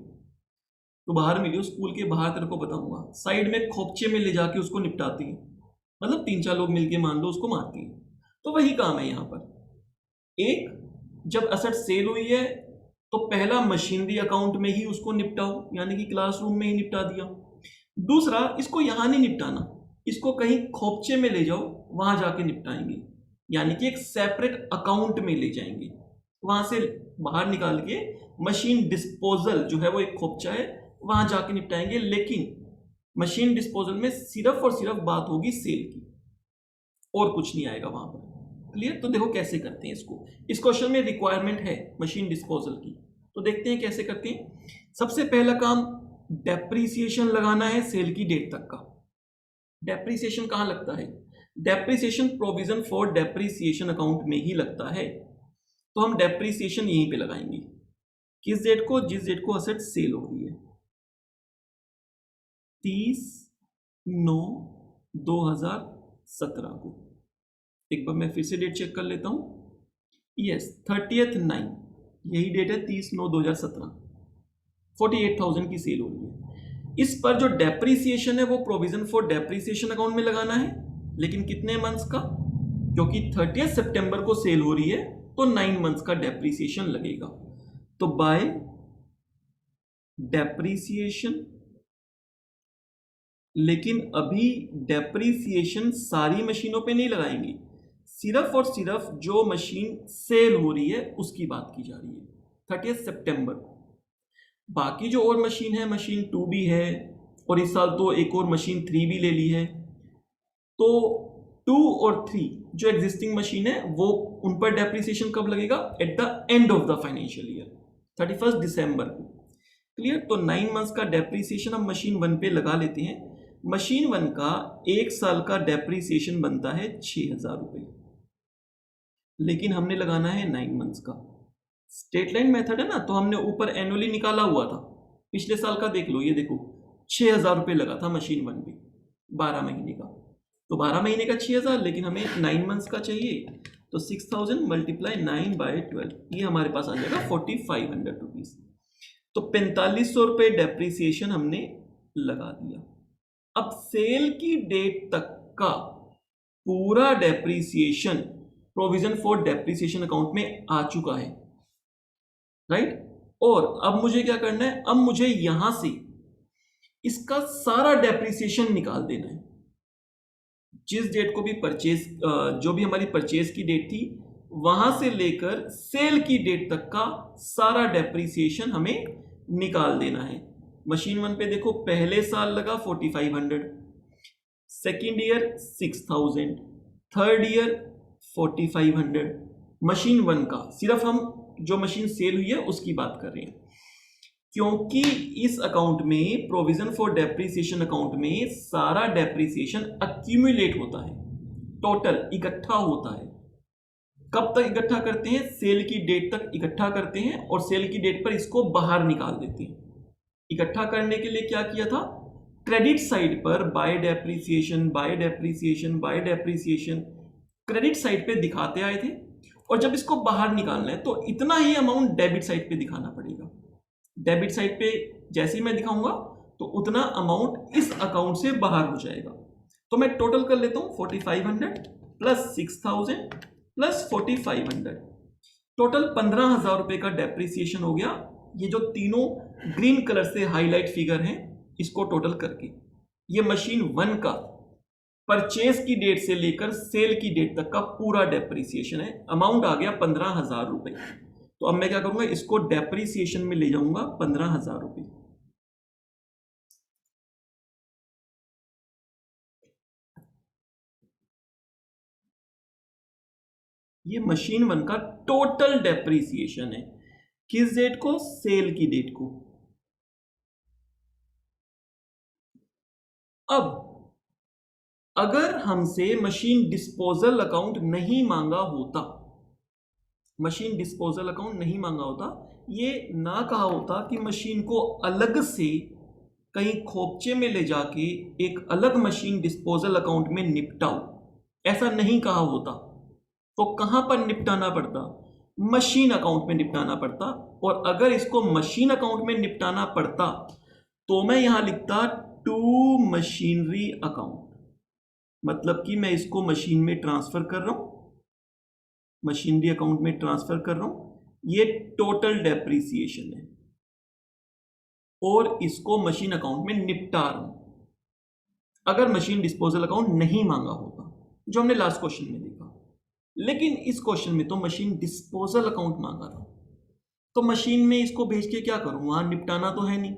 तो बाहर मिलियो, स्कूल के बाहर तेरे को बताऊंगा। साइड में खोपचे में ले जाके उसको निपटाते हैं, मतलब 3-4 लोग मिलके मान लो उसको मारते हैं। तो वही काम है यहाँ पर। एक, जब असेट सेल हुई है तो पहला मशीनरी अकाउंट में ही उसको निपटाओ, यानी कि क्लासरूम में ही निपटा दिया। दूसरा, इसको यहां नहीं निपटाना, इसको कहीं खोपचे में ले जाओ, वहां जाके निपटाएंगे, यानी कि एक सेपरेट अकाउंट में ले जाएंगे, वहां से बाहर निकाल के मशीन डिस्पोजल जो है वो एक खोपचा है वहां जाके निपटाएंगे। लेकिन मशीन डिस्पोजल में सिर्फ और सिर्फ बात होगी सेल की, और कुछ नहीं आएगा वहां पर। क्लियर? तो देखो कैसे करते हैं इसको। इस क्वेश्चन में रिक्वायरमेंट है मशीन डिस्पोजल की, तो देखते हैं कैसे करते हैं। सबसे पहला काम डेप्रिसिएशन लगाना है सेल की डेट तक का। डेप्रिसिएशन कहां लगता है? Depreciation provision for depreciation account में ही लगता है, तो हम डेप्रिसिएशन यहीं पे लगाएंगे। किस डेट को? जिस डेट को असेट सेल हो रही है, 30/9/2017 को। एक बार मैं फिर से डेट चेक कर लेता हूं। यस, 30/9, यही डेट है 30/9/2017, 48,000 की सेल हो रही है। इस पर जो डेप्रीसिएशन है वो प्रोविजन फॉर डेप्रीसिएशन अकाउंट में लगाना है, लेकिन कितने मंथ्स का? क्योंकि 30 सितंबर को सेल हो रही है तो 9 मंथ्स का डेप्रीसिएशन लगेगा। तो बाय डेप्रीसिएशन, लेकिन अभी डेप्रीसिएशन सारी मशीनों पे नहीं लगाएंगे, सिर्फ और सिर्फ जो मशीन सेल हो रही है उसकी बात की जा रही है 30 सितंबर को। बाकी जो और मशीन है, मशीन 2 भी है और इस साल तो एक और मशीन 3 भी ले ली है, तो 2 और 3 जो एग्जिस्टिंग मशीन है वो उन पर डेप्रीसिएशन कब लगेगा? At the end of the financial year, 31 दिसंबर को। क्लियर? तो 9 मंथ्स का डेप्रीसिएशन हम मशीन 1 पे लगा लेते हैं। मशीन 1 का एक साल का डेप्रीसिएशन बनता है 6,000 रुपये, लेकिन हमने लगाना है 9 मंथ्स का। स्ट्रेट लाइन मेथड है ना, तो हमने ऊपर एनुअली निकाला हुआ था, पिछले साल का देख लो, ये देखो 6,000 रुपये लगा था मशीन 1 पे 12 महीने का, तो 12 महीने का 6,000, लेकिन हमें 9 मंथ्स का चाहिए, तो 6,000 × 9/12, ये हमारे पास आ जाएगा 4,500 रुपीज। तो 4,500 रुपये डेप्रीसिएशन हमने लगा दिया। अब सेल की डेट तक का पूरा depreciation provision for depreciation account में आ चुका है, राइट? और अब मुझे क्या करना है? अब मुझे यहां से इसका सारा डेप्रीसिएशन निकाल देना है। जिस डेट को भी परचेज, जो भी हमारी परचेज की डेट थी, वहां से लेकर सेल की डेट तक का सारा डेप्रीसिएशन हमें निकाल देना है। मशीन 1 पे देखो, पहले साल लगा 4,500, second year 6,000, third year 4,500। Machine 1 का सिर्फ हम जो मशीन सेल हुई है उसकी बात कर रहे हैं, क्योंकि इस अकाउंट में, प्रोविजन फॉर डेप्रीसिएशन अकाउंट में, सारा डेप्रीसिएशन अक्यूमुलेट होता है, टोटल इकट्ठा होता है। कब तक इकट्ठा करते हैं? सेल की डेट तक इकट्ठा करते हैं और सेल की डेट पर इसको बाहर निकाल देते हैं। इकट्ठा करने के लिए क्या किया था? क्रेडिट साइड पर by depreciation, by depreciation, by depreciation credit side पे दिखाते आए थे, और जब इसको बाहर निकालना है तो इतना ही अमाउंट डेबिट साइड पे दिखाना पड़ेगा। डेबिट साइड पे जैसे ही मैं दिखाऊंगा तो उतना अमाउंट इस अकाउंट से बाहर हो जाएगा। तो मैं टोटल कर लेता हूं, 4,500 प्लस 6,000 प्लस 4,500, टोटल 15,000 रुपए का डेप्रीसिएशन हो गया। ये जो तीनों ग्रीन कलर से हाईलाइट फिगर हैं, इसको टोटल करके ये मशीन 1 का परचेज की डेट से लेकर सेल की डेट तक का पूरा डेप्रीसिएशन है। अमाउंट आ गया 15,000 रुपए। तो अब मैं क्या करूंगा? इसको डेप्रीसिएशन में ले जाऊंगा 15,000 रुपए। ये मशीन 1 का टोटल डेप्रीसिएशन है। किस डेट को? सेल की डेट को। अब अगर हमसे मशीन डिस्पोजल अकाउंट नहीं मांगा होता, मशीन डिस्पोजल अकाउंट नहीं मांगा होता, ये ना कहा होता कि मशीन को अलग से कहीं खोपचे में ले जाके एक अलग मशीन डिस्पोजल अकाउंट में निपटाओ, ऐसा नहीं कहा होता, तो कहां पर निपटाना पड़ता? मशीन अकाउंट में निपटाना पड़ता। और अगर इसको मशीन अकाउंट में निपटाना पड़ता तो मैं यहां लिखता टू मशीनरी अकाउंट, मतलब कि मैं इसको मशीन में ट्रांसफर कर रहा हूं, मशीनरी अकाउंट में ट्रांसफर कर रहा हूं। ये टोटल डेप्रीसिएशन है और इसको मशीन अकाउंट में निपटा रहा हूं। अगर मशीन डिस्पोजल अकाउंट नहीं मांगा होता, जो हमने लास्ट क्वेश्चन में देखा, लेकिन इस क्वेश्चन में तो मशीन डिस्पोजल अकाउंट मांगा था, तो मशीन में इसको भेज के क्या करूं? वहां निपटाना तो है नहीं,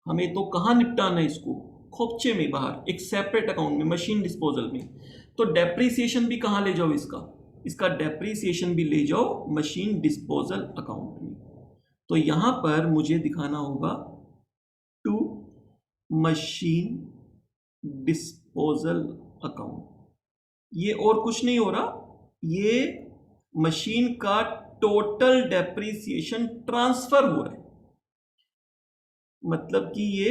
हमें तो कहां निपटाना है इसको? खोपचे में बाहर, एक सेपरेट अकाउंट में, मशीन डिस्पोजल में। तो डेप्रीसिएशन भी कहां ले जाओ? इसका डेप्रीसिएशन भी ले जाओ मशीन डिस्पोजल अकाउंट में। तो यहां पर मुझे दिखाना होगा टू मशीन डिस्पोजल अकाउंट। ये और कुछ नहीं हो रहा, ये मशीन का टोटल डेप्रीसिएशन ट्रांसफर हो रहा है, मतलब कि ये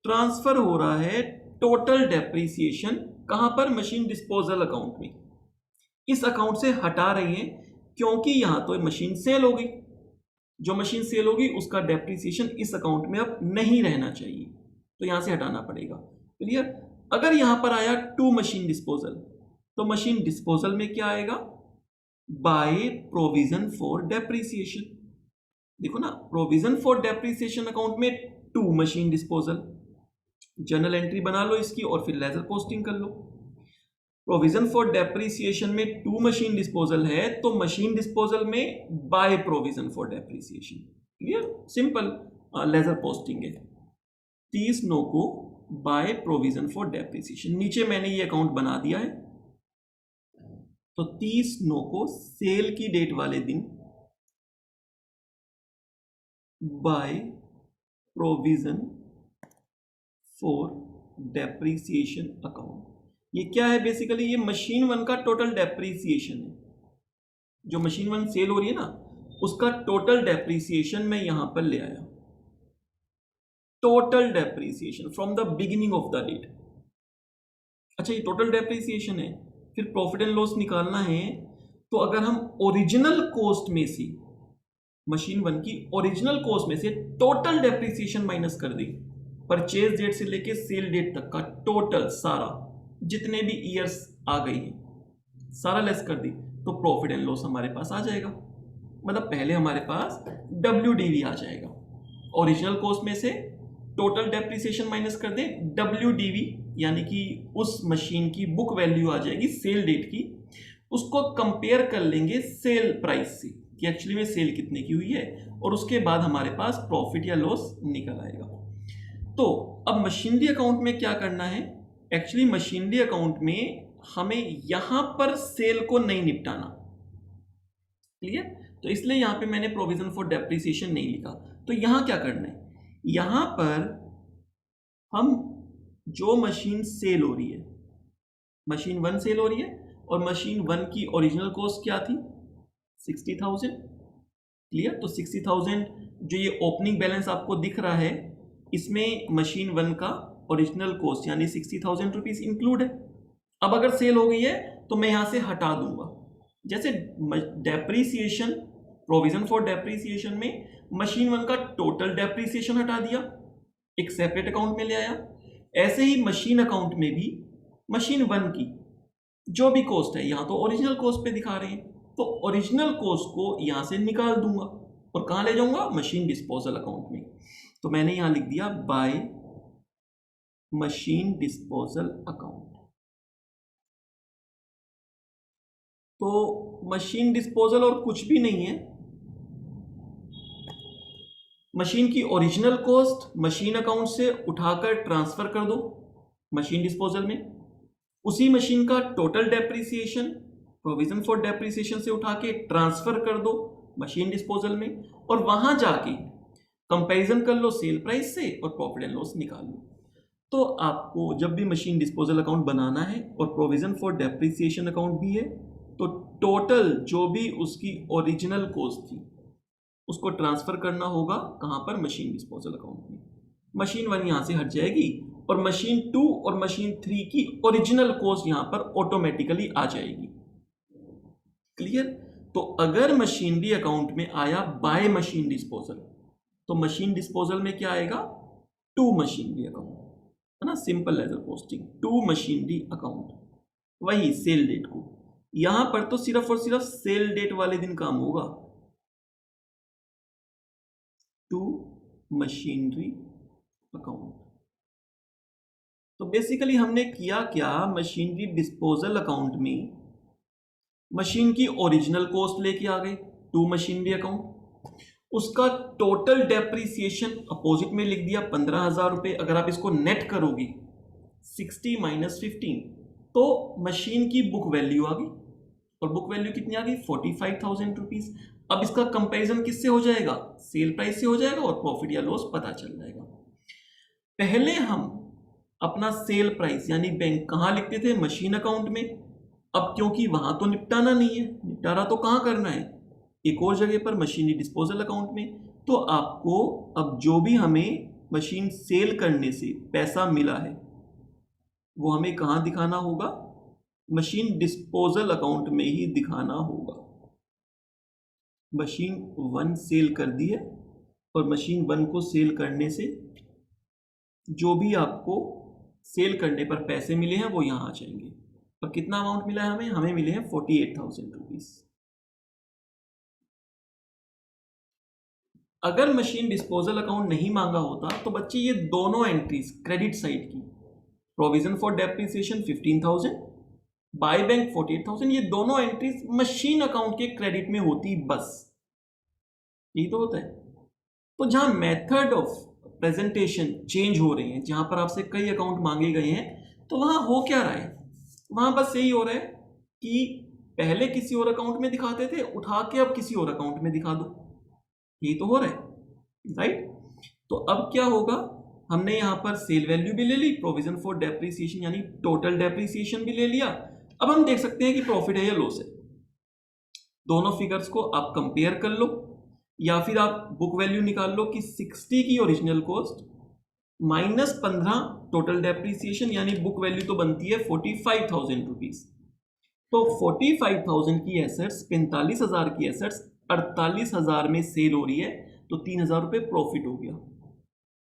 ट्रांसफर हो रहा है टोटल डेप्रीसिएशन। कहां पर? मशीन डिस्पोजल अकाउंट में। इस अकाउंट से हटा रही हैं क्योंकि यहां तो मशीन सेल हो गई, जो मशीन सेल होगी उसका डेप्रिसिएशन इस अकाउंट में अब नहीं रहना चाहिए, तो यहां से हटाना पड़ेगा। क्लियर? अगर यहां पर आया टू मशीन डिस्पोजल, तो मशीन डिस्पोजल में क्या आएगा? By provision for depreciation. देखो ना, प्रोविजन फॉर डेप्रिसिएशन अकाउंट में to machine disposal, journal entry बना लो इसकी और फिर लेजर पोस्टिंग कर लो। प्रोविजन फॉर डेप्रिसिएशन में टू मशीन डिस्पोजल है, तो मशीन डिस्पोजल में by provision for depreciation. Clear? Simple ledger posting है। 30/9 को बाय प्रोविजन फॉर डेप्रिसिएशन, नीचे मैंने ये अकाउंट बना दिया है। तो 30/9 को सेल की डेट वाले दिन bye provision for depreciation account. ये क्या है? बेसिकली ये मशीन 1 का टोटल डेप्रिसिएशन है। जो मशीन 1 सेल हो रही है ना, उसका टोटल डेप्रिसिएशन मैं यहां पर ले आया। Total depreciation from the beginning of the date. अच्छा, ये टोटल डेप्रिसिएशन है। फिर प्रॉफिट एंड लॉस निकालना है, तो अगर हम ओरिजिनल कॉस्ट में से, मशीन 1 की ओरिजिनल कॉस्ट में से टोटल डेप्रिसिएशन माइनस कर दें, परचेज डेट से लेके सेल डेट तक का टोटल सारा, जितने भी ईयर्स आ गई हैं, सारा लेस कर दी, तो प्रॉफिट एंड लॉस हमारे पास आ जाएगा। मतलब पहले हमारे पास WDV आ जाएगा। ओरिजिनल कॉस्ट में से टोटल डेप्रिसिएशन माइनस कर दें, WDV यानी कि उस मशीन की बुक वैल्यू आ जाएगी सेल डेट की। उसको कंपेयर कर लेंगे सेल प्राइस से कि एक्चुअली में सेल कितने की हुई है, और उसके बाद हमारे पास प्रॉफिट या लॉस निकल आएगा। तो अब मशीनरी अकाउंट में क्या करना है? एक्चुअली मशीनरी अकाउंट में हमें यहां पर सेल को नहीं निपटाना। क्लियर? तो इसलिए यहां पे मैंने प्रोविजन फॉर डेप्रिसिएशन नहीं लिखा। तो यहां क्या करना है? यहां पर हम जो मशीन सेल हो रही है, मशीन 1 सेल हो रही है, और मशीन 1 की ओरिजिनल कॉस्ट क्या थी? 60,000। क्लियर? तो 60,000 जो ये ओपनिंग बैलेंस आपको दिख रहा है, इसमें मशीन 1 का ओरिजिनल कॉस्ट यानी 60,000 रुपीज इंक्लूड है। अब अगर सेल हो गई है तो मैं यहां से हटा दूंगा। जैसे डेप्रीसिएशन, प्रोविजन फॉर डेप्रीसिएशन में मशीन 1 का टोटल डेप्रीसिएशन हटा दिया, एक सेपरेट अकाउंट में ले आया। ऐसे ही मशीन अकाउंट में भी मशीन 1 की जो भी कॉस्ट है, यहां तो ओरिजिनल कॉस्ट पे दिखा रहे हैं, तो ओरिजिनल कॉस्ट को यहां से निकाल दूंगा और कहां ले जाऊंगा? मशीन डिस्पोजल अकाउंट में। तो मैंने यहां लिख दिया बाय मशीन डिस्पोजल अकाउंट। तो मशीन डिस्पोजल और कुछ भी नहीं है, मशीन की ओरिजिनल कॉस्ट मशीन अकाउंट से उठाकर ट्रांसफर कर दो मशीन डिस्पोजल में, उसी मशीन का total depreciation provision for depreciation से उठा के ट्रांसफर कर दो मशीन डिस्पोजल में, और वहां जाके कंपैरिजन कर लो सेल प्राइस से और प्रॉफिट एंड लॉस निकाल लो। तो आपको जब भी मशीन डिस्पोजल अकाउंट बनाना है और प्रोविजन फॉर डेप्रिसिएशन अकाउंट भी है, तो टोटल जो भी उसकी ओरिजिनल कॉस्ट थी उसको ट्रांसफर करना होगा कहां पर? मशीन डिस्पोजल अकाउंट में। मशीन 1 यहां से हट जाएगी और मशीन 2 और मशीन 3 की ओरिजिनल कॉस्ट यहां पर ऑटोमेटिकली आ जाएगी। क्लियर? तो अगर मशीनरी अकाउंट में आया बाय मशीन डिस्पोजल, तो मशीन डिस्पोजल में क्या आएगा? टू मशीनरी अकाउंट, है ना? Simple ledger posting to machinery account, वही सेल डेट को। यहां पर तो सिर्फ और सिर्फ सेल डेट वाले दिन काम होगा, टू मशीनरी अकाउंट। तो बेसिकली हमने किया क्या? मशीनरी डिस्पोजल अकाउंट में मशीन की ओरिजिनल कॉस्ट लेके आ गए टू मशीनरी अकाउंट, उसका टोटल डेप्रिसिएशन अपोजिट में लिख दिया 15,000 रुपए। अगर आप इसको नेट करोगे 60 माइनस 15, तो मशीन की बुक वैल्यू आ गई, और बुक वैल्यू कितनी आ गई? 45,000 रुपीज। अब इसका कंपैरिजन किससे हो जाएगा? सेल प्राइस से हो जाएगा और प्रॉफिट या लॉस पता चल जाएगा। पहले हम अपना सेल प्राइस यानी बैंक कहां लिखते थे? मशीन अकाउंट में। अब क्योंकि वहां तो निपटाना नहीं है, निपटारा तो कहां करना है? एक और जगह पर, मशीनरी डिस्पोजल अकाउंट में। तो आपको अब जो भी हमें मशीन सेल करने से पैसा मिला है वो हमें कहां दिखाना होगा? मशीन डिस्पोजल अकाउंट में ही दिखाना होगा। मशीन 1 सेल कर दी है और मशीन 1 को सेल करने से जो भी आपको सेल करने पर पैसे मिले हैं वो यहाँ आ जाएंगे। और कितना अमाउंट मिला है हमें? हमें मिले हैं 48,000 रुपीज। अगर मशीन डिस्पोजल अकाउंट नहीं मांगा होता तो बच्चे ये दोनों एंट्रीज क्रेडिट साइड की, provision for depreciation 15,000, by bank 48,000, ये दोनों एंट्रीज मशीन अकाउंट के क्रेडिट में होती बस। यही तो होता है। तो जहां मेथड ऑफ प्रेजेंटेशन चेंज हो रही है, जहां पर आपसे कई अकाउंट मांगे गए हैं, तो वहां हो क्या रहा है? वहां बस यही हो रहा है कि पहले किसी और अकाउंट में दिखाते थे, उठा के अब किसी और अकाउंट में दिखा दो। यही तो हो रहा है, राइट? तो अब क्या होगा, हमने यहां पर सेल वैल्यू भी ले ली, प्रोविजन फॉर डेप्रिसिएशन यानी टोटल डेप्रिसिएशन भी ले लिया। अब हम देख सकते हैं कि प्रॉफिट है या लॉस है। दोनों फिगर्स को आप कंपेयर कर लो, या फिर आप बुक वैल्यू निकाल लो कि 60 की original cost minus 15 total depreciation, यानी बुक वैल्यू तो बनती है 45,000 रुपीज। तो 45,000 की एसेट्स, 45,000 की एसेट्स 48,000 में सेल हो रही है, तो 3,000 रुपये प्रॉफिट हो गया।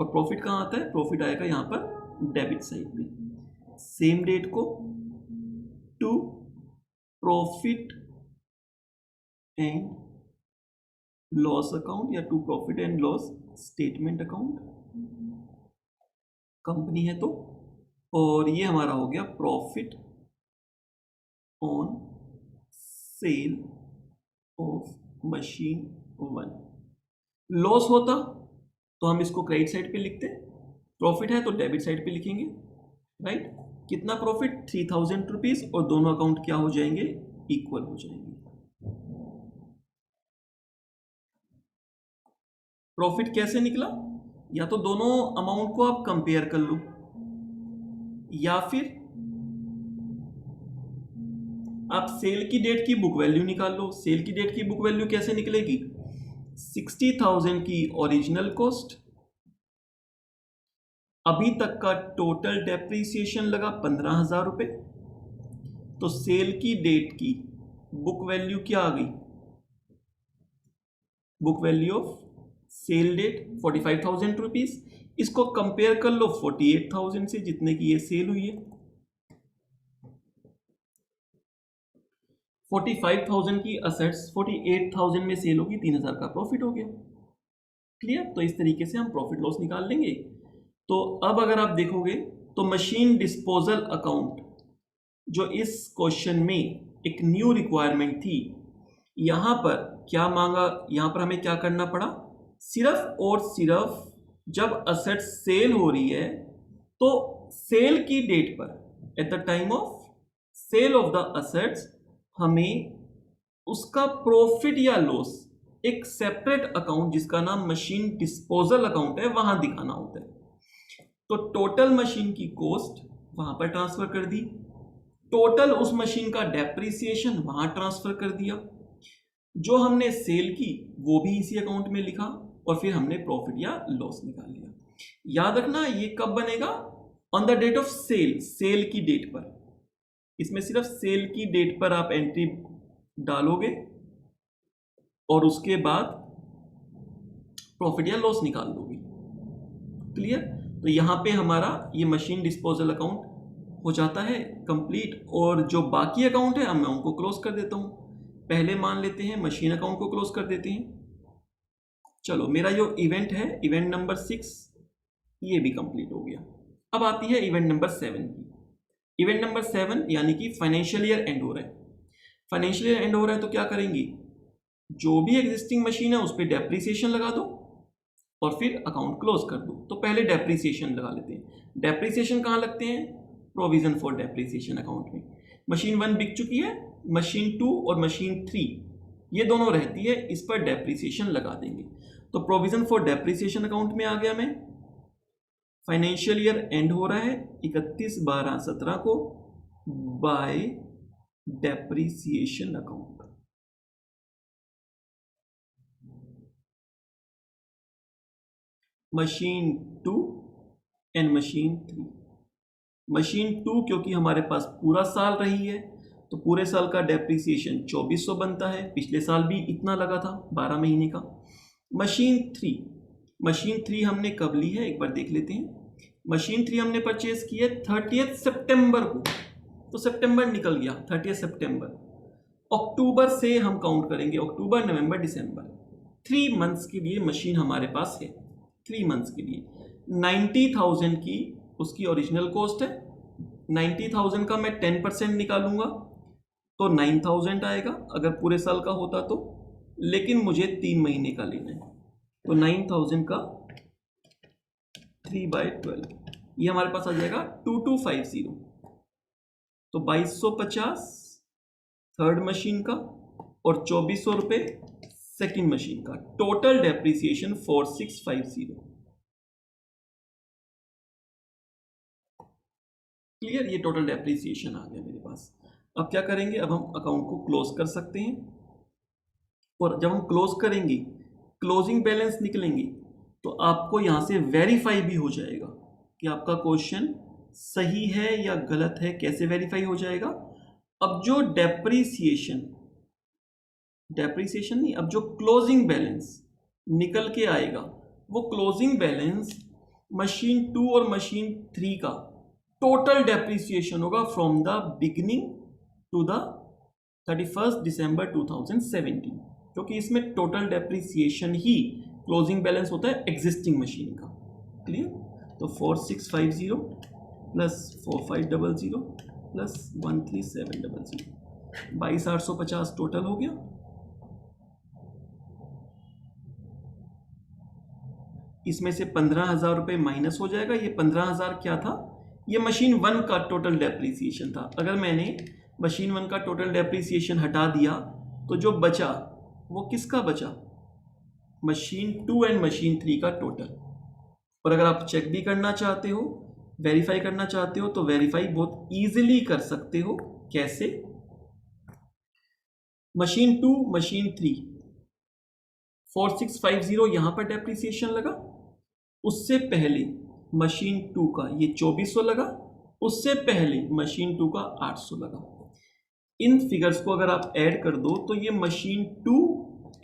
और प्रॉफिट कहाँ आता है? प्रॉफिट आएगा यहाँ पर डेबिट साइड में। सेम डेट को to profit and loss account या to profit and loss statement account, company है तो, और ये हमारा हो गया profit on sale of machine 1। Loss होता तो हम इसको क्रेडिट साइड पे लिखते, प्रॉफिट है तो डेबिट साइड पे लिखेंगे, राइट? कितना प्रॉफिट? 3,000 रुपीज, और दोनों अकाउंट क्या हो जाएंगे? इक्वल हो जाएंगे। प्रॉफिट कैसे निकला? या तो दोनों अमाउंट को आप कंपेयर कर लो, या फिर आप सेल की डेट की बुक वैल्यू निकाल लो। सेल की डेट की बुक वैल्यू कैसे निकलेगी? 60,000 की ओरिजिनल कॉस्ट, अभी तक का टोटल डेप्रीसिएशन लगा 15,000 रुपए, तो सेल की डेट की बुक वैल्यू क्या आ गई? Book value of sale date 45,000 rupees. इसको कंपेयर कर लो 48,000 से, जितने की ये सेल हुई है। 45,000 की असेट्स 48,000 में सेल होगी, 3,000 का प्रॉफिट हो गया। क्लियर? तो इस तरीके से हम प्रॉफिट लॉस निकाल लेंगे। तो अब अगर आप देखोगे तो मशीन डिस्पोजल अकाउंट जो इस क्वेश्चन में एक न्यू रिक्वायरमेंट थी, यहां पर क्या मांगा? यहां पर हमें क्या करना पड़ा? सिर्फ और सिर्फ जब असेट सेल हो रही है तो सेल की डेट पर, at the time of sale of the assets, हमें उसका प्रॉफिट या लॉस एक सेपरेट अकाउंट जिसका नाम मशीन डिस्पोजल अकाउंट है वहां दिखाना होता है। तो टोटल मशीन की कॉस्ट वहां पर ट्रांसफर कर दी, टोटल उस मशीन का डेप्रिसिएशन वहां ट्रांसफर कर दिया, जो हमने सेल की वो भी इसी अकाउंट में लिखा, और फिर हमने प्रॉफिट या लॉस निकाल लिया। याद रखना ये कब बनेगा? On the date of sale, sale की डेट पर। इसमें सिर्फ सेल की डेट पर आप एंट्री डालोगे और उसके बाद प्रॉफिट या लॉस निकाल दोगे। क्लियर? तो यहां पे हमारा ये मशीन डिस्पोजल अकाउंट हो जाता है कंप्लीट, और जो बाकी अकाउंट है मैं उनको क्लोज कर देता हूं। पहले मान लेते हैं मशीन अकाउंट को क्लोज कर देते हैं। चलो, मेरा जो इवेंट है, इवेंट नंबर 6, ये भी कंप्लीट हो गया। अब आती है इवेंट नंबर 7 की। इवेंट नंबर 7 यानी कि फाइनेंशियल ईयर एंड हो रहा है। फाइनेंशियल ईयर एंड हो रहा है तो क्या करेंगे? जो भी एग्जिस्टिंग मशीन है उस पर डेप्रिसिएशन लगा दो और फिर अकाउंट क्लोज कर दो। तो पहले डेप्रिसिएशन लगा लेते हैं। डेप्रिसिएशन कहाँ लगते हैं? प्रोविजन फॉर डेप्रिसिएशन अकाउंट में। मशीन 1 बिक चुकी है, मशीन 2 और मशीन 3 ये दोनों रहती है, इस पर डेप्रिसिएशन लगा देंगे। तो प्रोविजन फॉर डेप्रिसिएशन अकाउंट में आ गया मैं। फाइनेंशियल ईयर एंड हो रहा है 31/12/17 को bye depreciation account. Machine 2 and machine 3। Machine 2 क्योंकि हमारे पास पूरा साल रही है तो पूरे साल का डेप्रीसिएशन 2400 बनता है, पिछले साल भी इतना लगा था 12 महीने का। मशीन थ्री हमने कब ली है एक बार देख लेते हैं। मशीन 3 हमने परचेज की है 30 सितंबर को, तो सितंबर निकल गया 30 सितंबर। अक्टूबर से हम काउंट करेंगे, अक्टूबर नवंबर दिसंबर, 3 मंथ्स के लिए मशीन हमारे पास है। 3 मंथ्स के लिए 90,000 की उसकी ओरिजिनल कॉस्ट है। 90,000 का मैं 10% निकालूंगा तो 9,000 आएगा अगर पूरे साल का होता तो, लेकिन मुझे 3 महीने का लेना है, तो 9,000 का 3/12 ये हमारे पास आ जाएगा 2250। तो 2250 थर्ड मशीन का और 2400 रुपये सेकेंड मशीन का, टोटल डेप्रीसिएशन 4650। क्लियर, ये टोटल डेप्रीसिएशन आ गया मेरे पास। अब क्या करेंगे, अब हम अकाउंट को क्लोज कर सकते हैं, और जब हम क्लोज करेंगे क्लोजिंग बैलेंस निकलेंगे तो आपको यहां से वेरीफाई भी हो जाएगा कि आपका क्वेश्चन सही है या गलत है। कैसे वेरीफाई हो जाएगा, अब जो डेप्रीसिएशन नहीं, अब जो क्लोजिंग बैलेंस निकल के आएगा वो क्लोजिंग बैलेंस मशीन 2 और मशीन 3 का टोटल डेप्रीसिएशन होगा from the beginning to the 31 दिसंबर 2017, क्योंकि इसमें टोटल डेप्रीसिएशन ही क्लोजिंग बैलेंस होता है एग्जिस्टिंग मशीन का। क्लियर, तो 4650 प्लस 4500 प्लस 13700, 22,850 टोटल हो गया। इसमें से 15,000 रुपये माइनस हो जाएगा। ये 15,000 क्या था, ये मशीन 1 का टोटल डेप्रीसिएशन था। अगर मैंने मशीन 1 का टोटल डेप्रीसिएशन हटा दिया तो जो बचा वो किसका बचा, मशीन 2 एंड मशीन 3 का टोटल। और अगर आप चेक भी करना चाहते हो, वेरीफाई करना चाहते हो, तो वेरीफाई बहुत इजीली कर सकते हो। कैसे, मशीन 2 मशीन 3 4650 यहां पर डेप्रीसिएशन लगा, उससे पहले मशीन 2 का ये 2400 लगा, उससे पहले मशीन 2 का 800 लगा। इन फिगर्स को अगर आप ऐड कर दो तो ये मशीन 2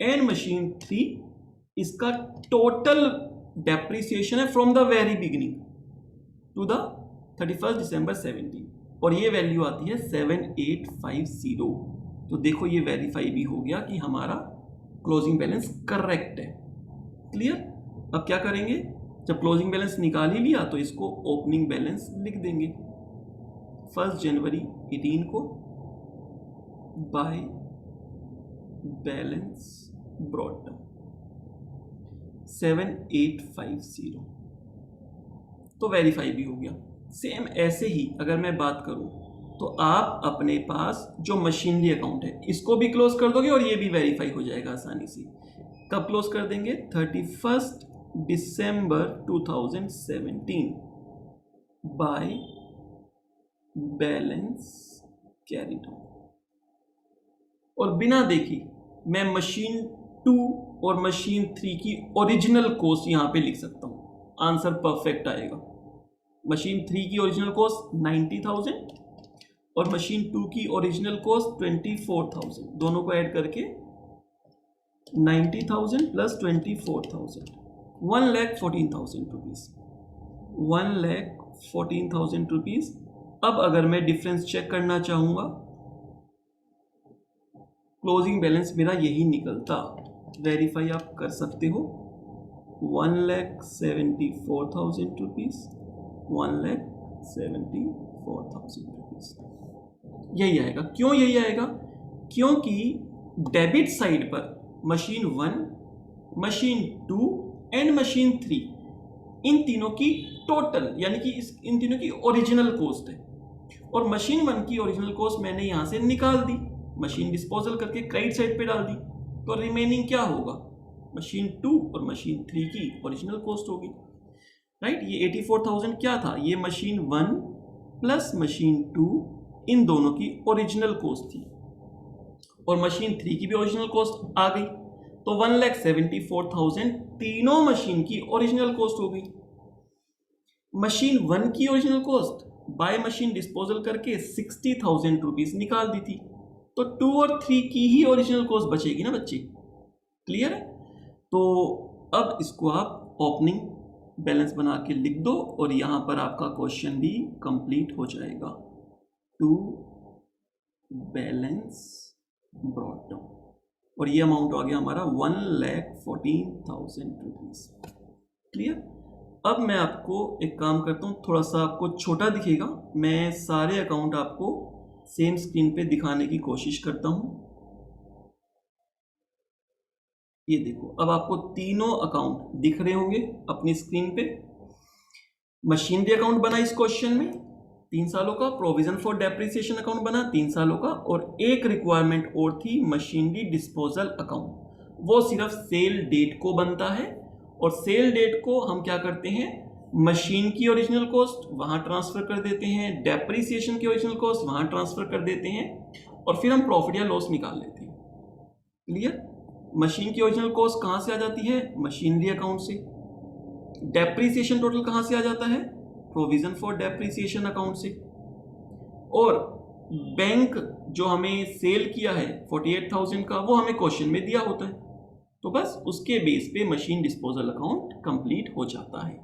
एंड मशीन 3 इसका टोटल डेप्रीसिएशन है from the very beginning to the 31 दिसंबर 17, और ये वैल्यू आती है 7850। तो देखो ये वेरीफाई भी हो गया कि हमारा क्लोजिंग बैलेंस करेक्ट है। क्लियर, अब क्या करेंगे, जब क्लोजिंग बैलेंस निकाल ही लिया तो इसको ओपनिंग बैलेंस लिख देंगे 1 जनवरी 18 को बाय बैलेंस ब्रॉट डाउन 7850। तो वेरीफाई भी हो गया। सेम ऐसे ही अगर मैं बात करूं तो आप अपने पास जो मशीनरी अकाउंट है इसको भी क्लोज कर दोगे और ये भी वेरीफाई हो जाएगा आसानी से। कब क्लोज कर देंगे, 31 दिसंबर 2017 बाय बैलेंस कैरी डाउन। और बिना देखे मैं मशीन 2 और मशीन 3 की ओरिजिनल कॉस्ट यहां पे लिख सकता हूं, आंसर परफेक्ट आएगा। मशीन 3 की ओरिजिनल कॉस्ट 90,000 और मशीन 2 की ओरिजिनल कॉस्ट 24,000, दोनों को ऐड करके 90,000 प्लस 24,000 1,14,000 रुपीज, 1,14,000 रुपीज। अब अगर मैं डिफरेंस चेक करना चाहूंगा, क्लोजिंग बैलेंस मेरा यही निकलता, वेरीफाई आप कर सकते हो, 1,74,000 रुपीज, 1,74,000 रुपीज यही आएगा। क्यों यही आएगा, क्योंकि डेबिट साइड पर मशीन 1, मशीन 2 एंड मशीन 3 इन तीनों की टोटल यानी कि इन तीनों की ओरिजिनल कॉस्ट है, और मशीन 1 की ओरिजिनल कॉस्ट मैंने यहां से निकाल दी, मशीन डिस्पोजल करके क्रेडिट साइड पे डाल दी, तो रिमेनिंग क्या होगा, मशीन 2 और मशीन 3 की ओरिजिनल कॉस्ट होगी। राइट, ये 84,000 क्या था, ये मशीन 1 प्लस मशीन 2 इन दोनों की ओरिजिनल कॉस्ट थी, और मशीन 3 की भी ओरिजिनल कॉस्ट आ गई, तो 1,74,000 तीनों मशीन की ओरिजिनल कॉस्ट हो गई। मशीन 1 की original cost by machine disposal करके 60,000 रुपीज निकाल दी थी, तो 2 और 3 की ही ओरिजिनल कॉस्ट बचेगी ना बच्चे। क्लियर है? तो अब इसको आप ओपनिंग बैलेंस बना के लिख दो और यहां पर आपका क्वेश्चन भी कंप्लीट हो जाएगा। टू बैलेंस ब्रॉट डाउन, और ये अमाउंट आ गया हमारा 1,14,000 रुपीज। क्लियर? अब मैं आपको एक काम करता हूँ, थोड़ा सा आपको छोटा दिखेगा, मैं सारे अकाउंट आपको सेम स्क्रीन पे दिखाने की कोशिश करता हूँ। ये देखो, अब आपको तीनों अकाउंट दिख रहे होंगे अपनी स्क्रीन पे। मशीनरी अकाउंट बना इस क्वेश्चन में 3 सालों का, प्रोविजन फॉर डेप्रिसिएशन अकाउंट बना 3 सालों का, और एक रिक्वायरमेंट और थी मशीनरी डिस्पोजल अकाउंट, वो सिर्फ सेल डेट को बनता है। और सेल डेट को हम क्या करते हैं, मशीन की ओरिजिनल कॉस्ट वहां ट्रांसफर कर देते हैं, डेप्रिसिएशन की ओरिजिनल कॉस्ट वहां ट्रांसफर कर देते हैं, और फिर हम प्रॉफिट या लॉस निकाल लेते हैं। क्लियर? मशीन की ओरिजिनल कॉस्ट कहां से आ जाती है, मशीनरी अकाउंट से। डेप्रिसिएशन टोटल कहां से आ जाता है, प्रोविजन फॉर डेप्रिसिएशन अकाउंट से। और बैंक जो हमें सेल किया है 48,000 का, वो हमें क्वेश्चन में दिया होता है, तो बस उसके बेस पे मशीन डिस्पोजल अकाउंट कंप्लीट हो जाता है।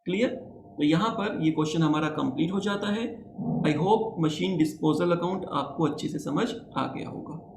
क्लियर? तो यहां पर ये क्वेश्चन हमारा कंप्लीट हो जाता है। I hope machine disposal account आपको अच्छे से समझ आ गया होगा।